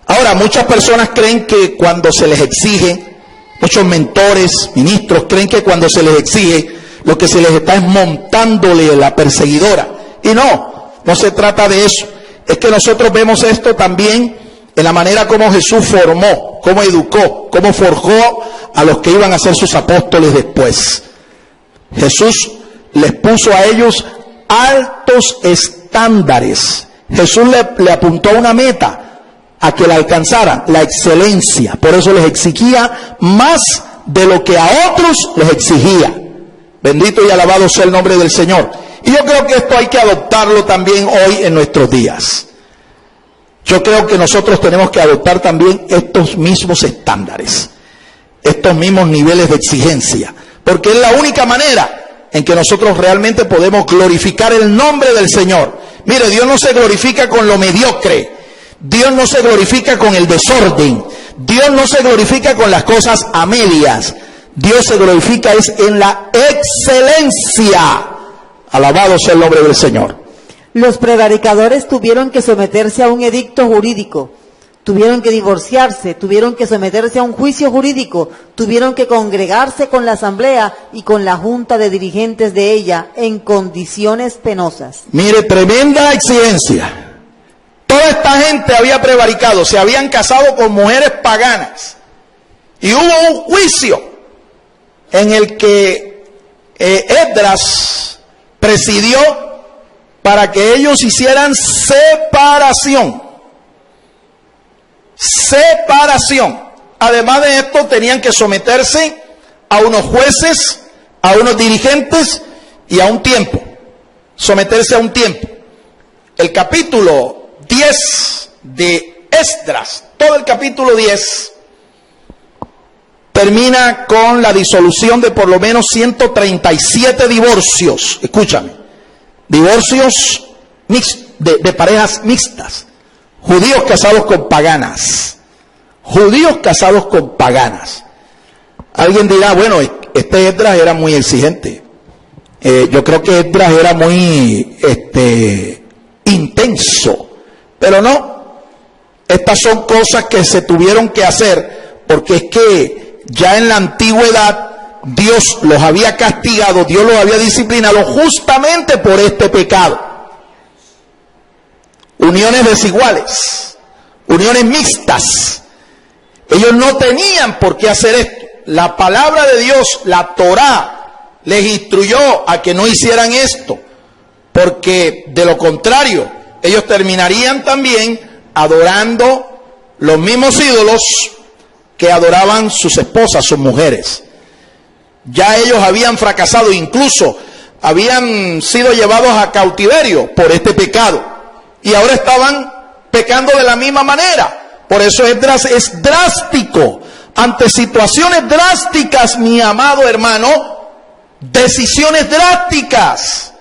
Ahora, muchas personas creen que cuando se les exige, muchos mentores, ministros, creen que cuando se les exige, lo que se les está es montándole la perseguidora. Y no se trata de eso. Es que nosotros vemos esto también en la manera como Jesús formó, cómo educó, cómo forjó a los que iban a ser sus apóstoles después. Jesús les puso a ellos altos estándares. Jesús le apuntó a una meta, a que la alcanzaran, la excelencia. Por eso les exigía más de lo que a otros les exigía. Bendito y alabado sea el nombre del Señor. Y yo creo que esto hay que adoptarlo también hoy en nuestros días. Yo creo que nosotros tenemos que adoptar también estos mismos estándares, estos mismos niveles de exigencia, porque es la única manera en que nosotros realmente podemos glorificar el nombre del Señor. Mire, Dios no se glorifica con lo mediocre, Dios no se glorifica con el desorden, Dios no se glorifica con las cosas a medias, Dios se glorifica es en la excelencia. Alabado sea el nombre del Señor. Los prevaricadores tuvieron que someterse a un edicto jurídico. Tuvieron que divorciarse, tuvieron que someterse a un juicio jurídico, tuvieron que congregarse con la asamblea y con la junta de dirigentes de ella en condiciones penosas. Mire, tremenda exigencia. Toda esta gente había prevaricado, se habían casado con mujeres paganas. Y hubo un juicio en el que Esdras presidió para que ellos hicieran separación. Además de esto, tenían que someterse a unos jueces, a unos dirigentes y a un tiempo. Someterse a un tiempo. El capítulo 10 de Esdras, todo el capítulo 10, termina con la disolución de por lo menos 137 divorcios. Escúchame. Divorcios de parejas mixtas. Judíos casados con paganas. Alguien dirá, bueno, este Esdras era muy exigente. Yo creo que Esdras era muy intenso. Pero no. Estas son cosas que se tuvieron que hacer, porque es que ya en la antigüedad Dios los había castigado, Dios los había disciplinado justamente por este pecado. Uniones desiguales, uniones mixtas. Ellos no tenían por qué hacer esto. La palabra de Dios, la Torá, les instruyó a que no hicieran esto, porque de lo contrario, ellos terminarían también adorando los mismos ídolos que adoraban sus esposas, sus mujeres. Ya ellos habían fracasado, incluso habían sido llevados a cautiverio por este pecado. Y ahora estaban pecando de la misma manera. Por eso Esdras es drástico. Ante situaciones drásticas, mi amado hermano, decisiones drásticas.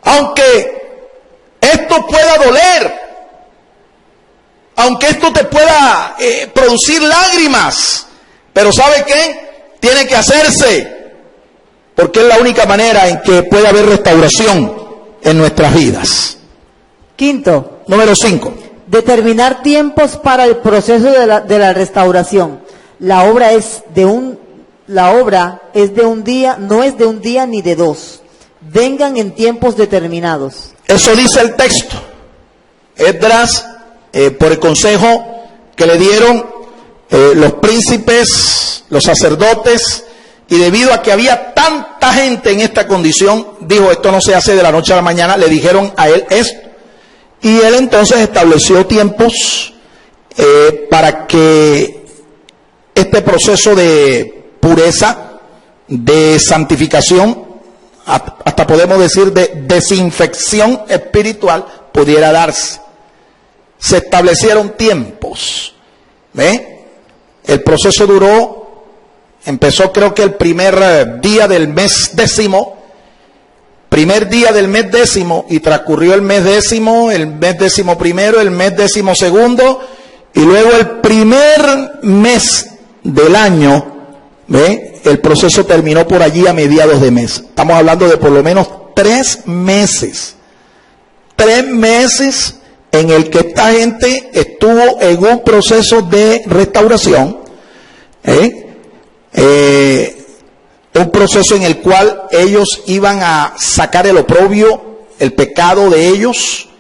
Aunque esto pueda doler, aunque esto te pueda producir lágrimas, pero ¿sabe qué? Tiene que hacerse, porque es la única manera en que puede haber restauración en nuestras vidas. Quinto. Número 5. Determinar tiempos para el proceso de la restauración. La obra es de un día, no es de un día ni de dos. Vengan en tiempos determinados. Eso dice el texto. Esdras, por el consejo que le dieron los príncipes, los sacerdotes, y debido a que había tanta gente en esta condición, dijo, esto no se hace de la noche a la mañana. Le dijeron a él esto. Y él entonces estableció tiempos para que este proceso de pureza, de santificación, hasta podemos decir de desinfección espiritual, pudiera darse. Se establecieron tiempos. ¿Ve? El proceso empezó creo que el primer día del mes décimo, y transcurrió el mes décimo primero, el mes 12, y luego el primer mes del año, ¿ve? El proceso terminó por allí a mediados de mes. Estamos hablando de por lo menos 3 meses. 3 meses en el que esta gente estuvo en un proceso de restauración. Un proceso en el cual ellos iban a sacar el oprobio, el pecado de ellos,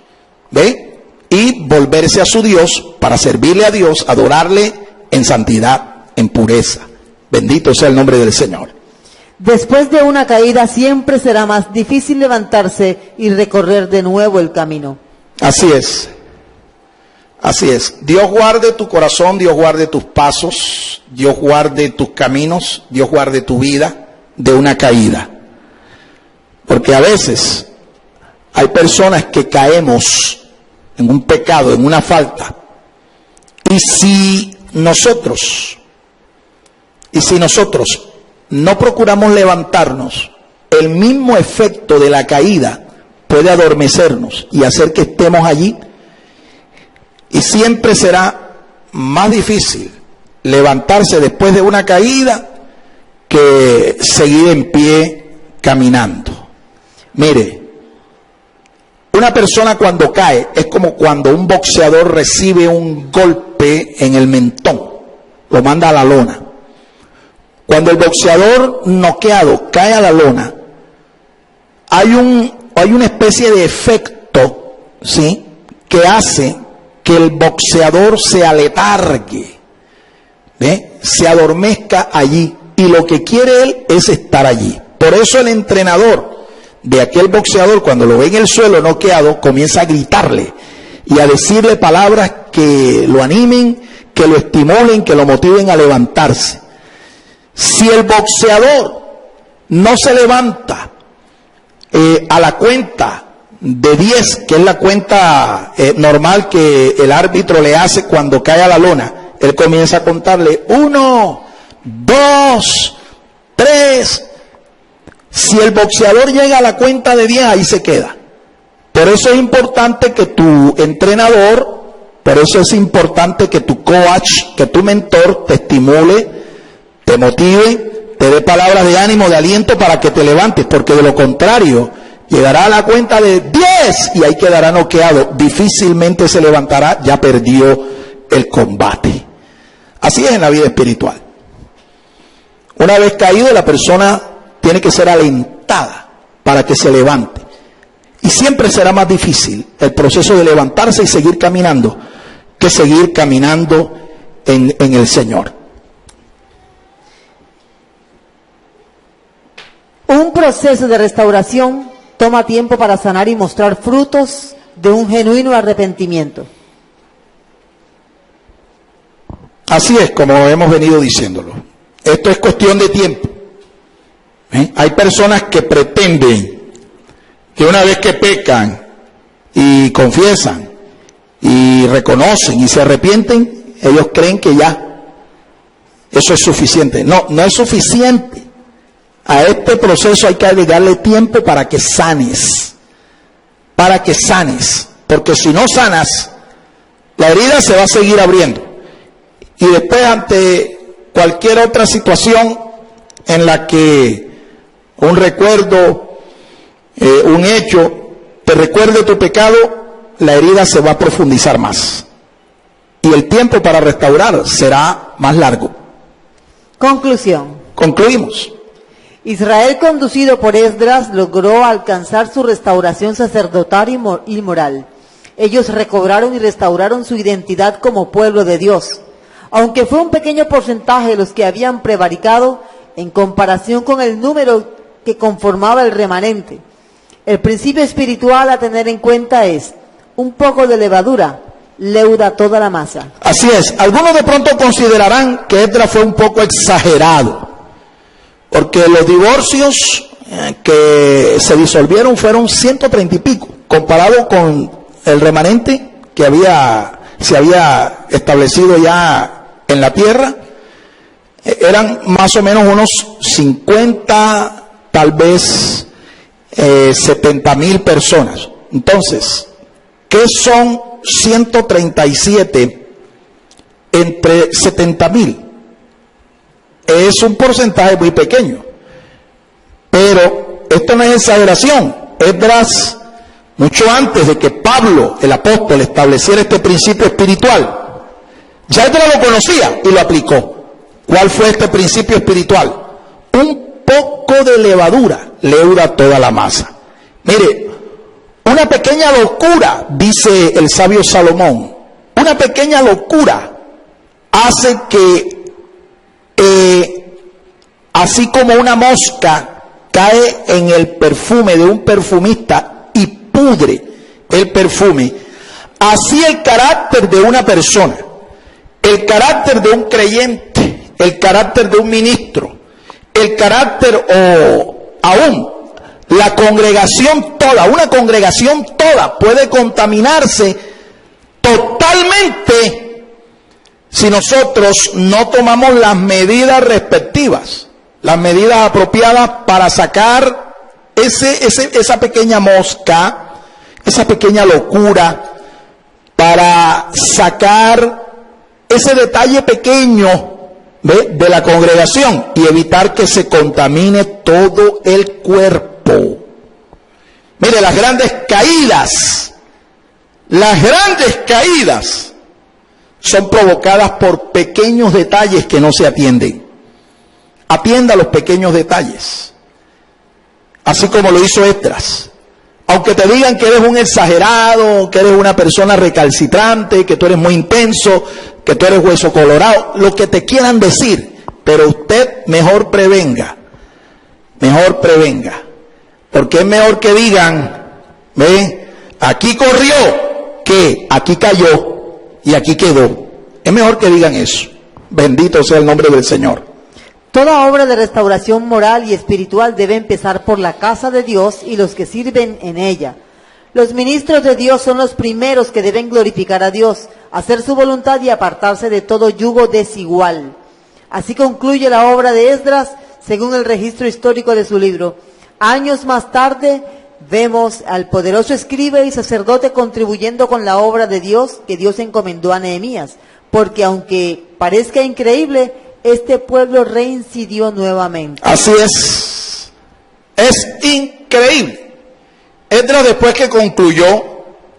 ¿ve? Y volverse a su Dios para servirle a Dios, adorarle en santidad, en pureza. Bendito sea el nombre del Señor. Después de una caída siempre será más difícil levantarse y recorrer de nuevo el camino. Así es. Así es. Dios guarde tu corazón, Dios guarde tus pasos, Dios guarde tus caminos, Dios guarde tu vida de una caída. Porque a veces hay personas que caemos en un pecado, en una falta. Y si nosotros no procuramos levantarnos, el mismo efecto de la caída puede adormecernos y hacer que estemos allí. Y siempre será más difícil levantarse después de una caída que seguir en pie caminando. Mire, Una persona cuando cae es como cuando un boxeador recibe un golpe en el mentón, lo manda a la lona. Cuando el boxeador noqueado cae a la lona, hay una especie de efecto, ¿sí?, que hace que el boxeador se aletargue, ¿ve?, se adormezca allí, y lo que quiere él es estar allí. Por eso el entrenador de aquel boxeador, cuando lo ve en el suelo noqueado, comienza a gritarle y a decirle palabras que lo animen, que lo estimulen, que lo motiven a levantarse. Si el boxeador no se levanta a la cuenta de 10, que es la cuenta normal que el árbitro le hace cuando cae a la lona, él comienza a contarle 1, 2, 3. Si el boxeador llega a la cuenta de 10, ahí se queda. Por eso es importante que tu entrenador, por eso es importante que tu coach, que tu mentor te estimule, te motive, te dé palabras de ánimo, de aliento para que te levantes, porque de lo contrario, llegará a la cuenta de 10 y ahí quedará noqueado. Difícilmente se levantará, ya perdió el combate. Así es en la vida espiritual. Una vez caído, la persona tiene que ser alentada para que se levante. Y siempre será más difícil el proceso de levantarse y seguir caminando que seguir caminando en el Señor. Un proceso de restauración toma tiempo para sanar y mostrar frutos de un genuino arrepentimiento. Así es, como hemos venido diciéndolo. Esto es cuestión de tiempo. Hay personas que pretenden que una vez que pecan y confiesan y reconocen y se arrepienten, ellos creen que ya eso es suficiente. No, no es suficiente. A este proceso hay que darle tiempo para que sanes. Para que sanes. Porque si no sanas, la herida se va a seguir abriendo. Y después, ante cualquier otra situación en la que un recuerdo, un hecho, te recuerde tu pecado, la herida se va a profundizar más. Y el tiempo para restaurar será más largo. Conclusión. Concluimos. Israel, conducido por Esdras, logró alcanzar su restauración sacerdotal y moral. Ellos recobraron y restauraron su identidad como pueblo de Dios. Aunque fue un pequeño porcentaje de los que habían prevaricado en comparación con el número que conformaba el remanente. El principio espiritual a tener en cuenta es: un poco de levadura leuda toda la masa. Así es. Algunos de pronto considerarán que Esdras fue un poco exagerado, porque los divorcios que se disolvieron fueron 130 y pico, comparado con el remanente que se había establecido ya en la tierra. Eran más o menos unos 50, tal vez 70,000 personas. Entonces, ¿qué son 137 entre 70,000? Es un porcentaje muy pequeño. Pero esto no es exageración. Esdras, mucho antes de que Pablo, el apóstol, estableciera este principio espiritual, ya Esdras lo conocía y lo aplicó. ¿Cuál fue este principio espiritual? Un poco de levadura leuda toda la masa. Mire, una pequeña locura, dice el sabio Salomón, una pequeña locura hace que, así como una mosca cae en el perfume de un perfumista y pudre el perfume, así el carácter de una persona, el carácter de un creyente, el carácter de un ministro, el carácter o aún la congregación toda, una congregación toda puede contaminarse totalmente si nosotros no tomamos las medidas respectivas, las medidas apropiadas para sacar esa pequeña mosca, esa pequeña locura, para sacar ese detalle pequeño de la congregación y evitar que se contamine todo el cuerpo. Mire, las grandes caídas son provocadas por pequeños detalles que no se atienden. Atienda los pequeños detalles, así como lo hizo Esdras. Aunque te digan que eres un exagerado, que eres una persona recalcitrante, que tú eres muy intenso, que tú eres hueso colorado, lo que te quieran decir, pero usted mejor prevenga, porque es mejor que digan, ve, aquí corrió, que aquí cayó y aquí quedó. Es mejor que digan eso. Bendito sea el nombre del Señor. Toda obra de restauración moral y espiritual debe empezar por la casa de Dios y los que sirven en ella. Los ministros de Dios son los primeros que deben glorificar a Dios, hacer su voluntad y apartarse de todo yugo desigual. Así concluye la obra de Esdras, según el registro histórico de su libro. Años más tarde vemos al poderoso escriba y sacerdote contribuyendo con la obra de Dios que Dios encomendó a Nehemías, porque aunque parezca increíble, este pueblo reincidió nuevamente. Así es increíble. Esdras, después que concluyó,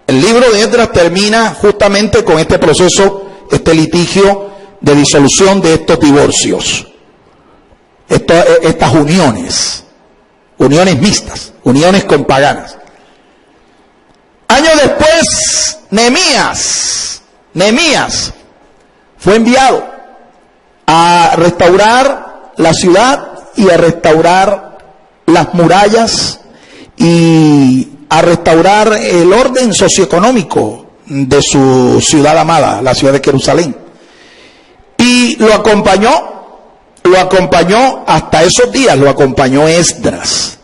el libro de Esdras termina justamente con este proceso, este litigio de disolución de estos divorcios, estas uniones mixtas, uniones con paganas. Años después, Nehemías fue enviado a restaurar la ciudad y a restaurar las murallas y a restaurar el orden socioeconómico de su ciudad amada, la ciudad de Jerusalén. Y lo acompañó hasta esos días, lo acompañó Esdras.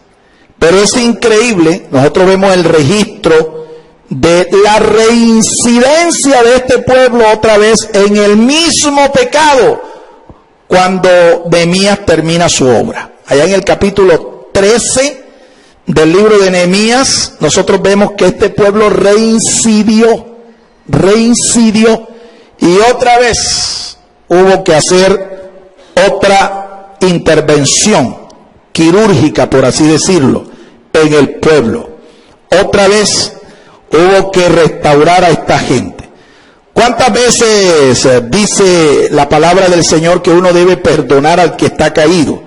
Pero es increíble, nosotros vemos el registro de la reincidencia de este pueblo otra vez en el mismo pecado cuando Nehemías termina su obra. Allá en el capítulo 13 del libro de Nehemías, nosotros vemos que este pueblo reincidió, y otra vez hubo que hacer otra intervención quirúrgica, por así decirlo, en el pueblo. Otra vez hubo que restaurar a esta gente. ¿Cuántas veces dice la palabra del Señor que uno debe perdonar al que está caído?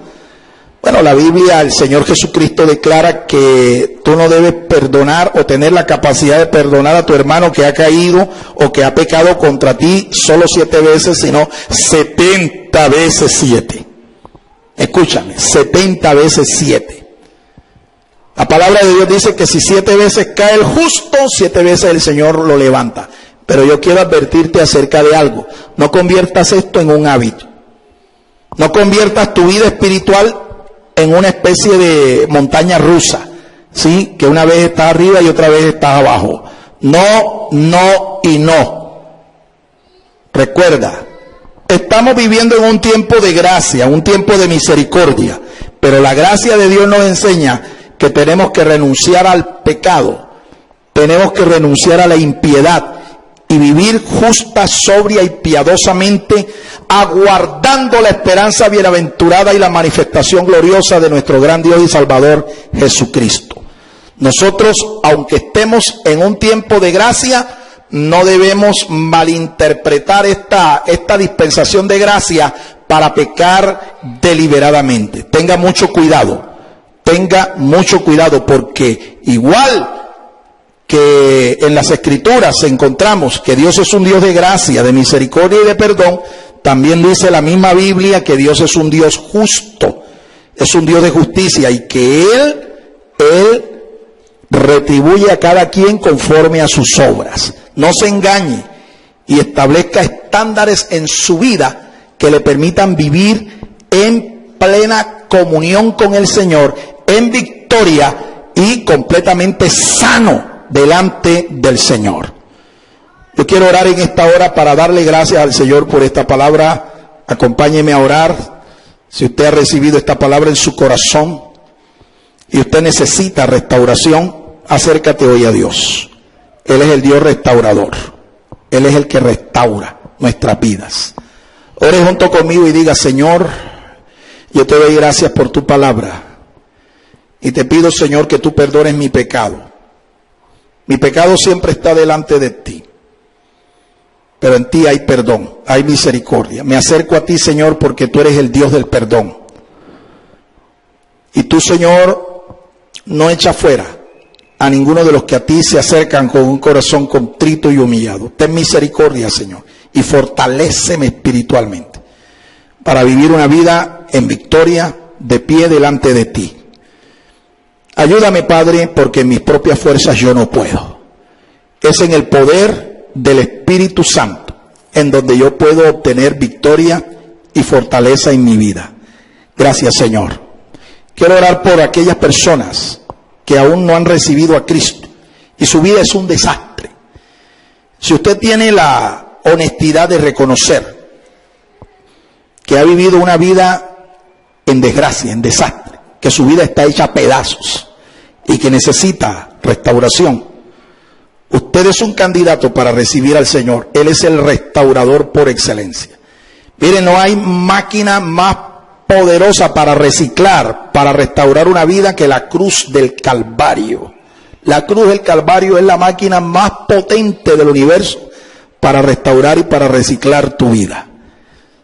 Bueno, la Biblia, el Señor Jesucristo declara que tú no debes perdonar o tener la capacidad de perdonar a tu hermano que ha caído o que ha pecado contra ti solo 7 veces, sino 70 veces 7. Escúchame, 70 veces 7. La palabra de Dios dice que si 7 veces cae el justo, 7 veces el Señor lo levanta. Pero yo quiero advertirte acerca de algo. No conviertas esto en un hábito. No conviertas tu vida espiritual en una especie de montaña rusa, ¿sí? Que una vez estás arriba y otra vez estás abajo. No, no y no. Recuerda, estamos viviendo en un tiempo de gracia, un tiempo de misericordia. Pero la gracia de Dios nos enseña que tenemos que renunciar al pecado. Tenemos que renunciar a la impiedad y vivir justa, sobria y piadosamente, aguardando la esperanza bienaventurada y la manifestación gloriosa de nuestro gran Dios y Salvador Jesucristo. Nosotros, aunque estemos en un tiempo de gracia, no debemos malinterpretar esta dispensación de gracia para pecar deliberadamente. Tenga mucho cuidado, porque igual que en las Escrituras encontramos que Dios es un Dios de gracia, de misericordia y de perdón, también dice la misma Biblia que Dios es un Dios justo, es un Dios de justicia y que Él retribuye a cada quien conforme a sus obras. No se engañe y establezca estándares en su vida que le permitan vivir en plena comunión con el Señor, en victoria y completamente sano delante del Señor. Yo quiero orar en esta hora para darle gracias al Señor por esta palabra. Acompáñeme a orar. Si usted ha recibido esta palabra en su corazón y usted necesita restauración, acércate hoy a Dios. Él es el Dios restaurador. Él es el que restaura nuestras vidas. Ore junto conmigo y diga: Señor, yo te doy gracias por tu palabra y te pido, Señor, que tú perdones mi pecado. Mi pecado siempre está delante de ti, pero en ti hay perdón, hay misericordia. Me acerco a ti, Señor, porque tú eres el Dios del perdón. Y tú, Señor, no echas fuera a ninguno de los que a ti se acercan con un corazón contrito y humillado. Ten misericordia, Señor, y fortaléceme espiritualmente para vivir una vida en victoria, de pie delante de ti. Ayúdame, Padre, porque en mis propias fuerzas yo no puedo. Es en el poder del Espíritu Santo en donde yo puedo obtener victoria y fortaleza en mi vida. Gracias, Señor. Quiero orar por aquellas personas que aún no han recibido a Cristo y su vida es un desastre. Si usted tiene la honestidad de reconocer que ha vivido una vida en desgracia, en desastre, que su vida está hecha a pedazos y que necesita restauración, usted es un candidato para recibir al Señor. Él es el restaurador por excelencia. Mire, no hay máquina más poderosa para reciclar, para restaurar una vida que la cruz del Calvario. La cruz del Calvario es la máquina más potente del universo para restaurar y para reciclar tu vida.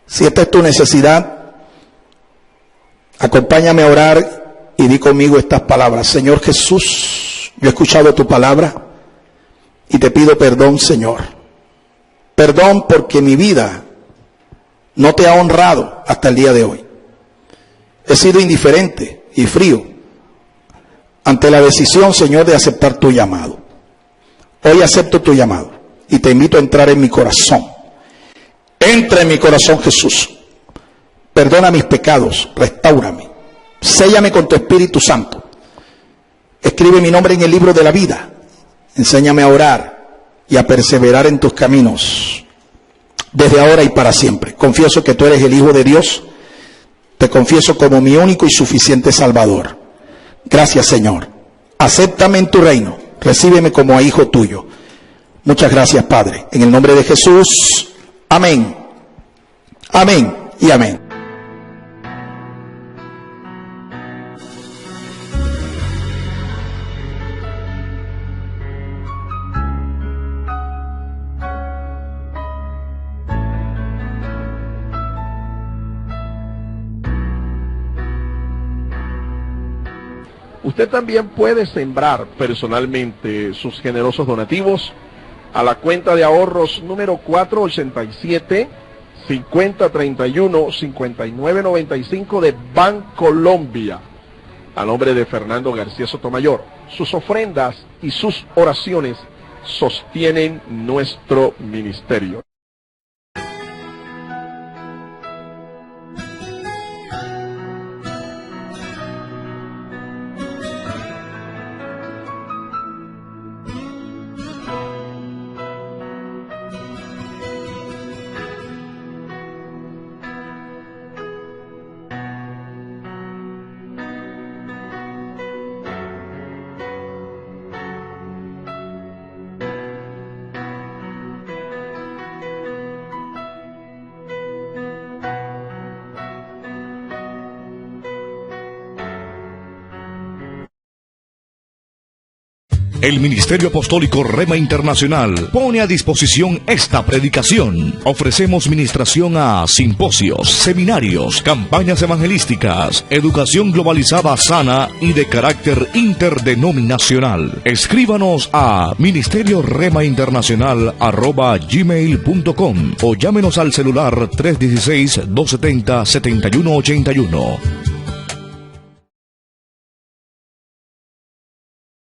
Si esta es tu necesidad, acompáñame a orar y di conmigo estas palabras. Señor Jesús, yo he escuchado tu palabra y te pido perdón, Señor. Perdón porque mi vida no te ha honrado hasta el día de hoy. He sido indiferente y frío ante la decisión, Señor, de aceptar tu llamado. Hoy acepto tu llamado y te invito a entrar en mi corazón. Entra en mi corazón, Jesús. Perdona mis pecados, restáurame. Séllame con tu Espíritu Santo. Escribe mi nombre en el libro de la vida. Enséñame a orar y a perseverar en tus caminos desde ahora y para siempre. Confieso que tú eres el Hijo de Dios. Te confieso como mi único y suficiente Salvador. Gracias, Señor. Acéptame en tu reino. Recíbeme como a hijo tuyo. Muchas gracias, Padre. En el nombre de Jesús. Amén. Amén y amén. Usted también puede sembrar personalmente sus generosos donativos a la cuenta de ahorros número 487-5031-5995 de Bancolombia, a nombre de Fernando García Sotomayor. Sus ofrendas y sus oraciones sostienen nuestro ministerio. El Ministerio Apostólico Rema Internacional pone a disposición esta predicación. Ofrecemos ministración a simposios, seminarios, campañas evangelísticas, educación globalizada sana y de carácter interdenominacional. Escríbanos a ministerioremainternacional@gmail.com o llámenos al celular 316-270-7181.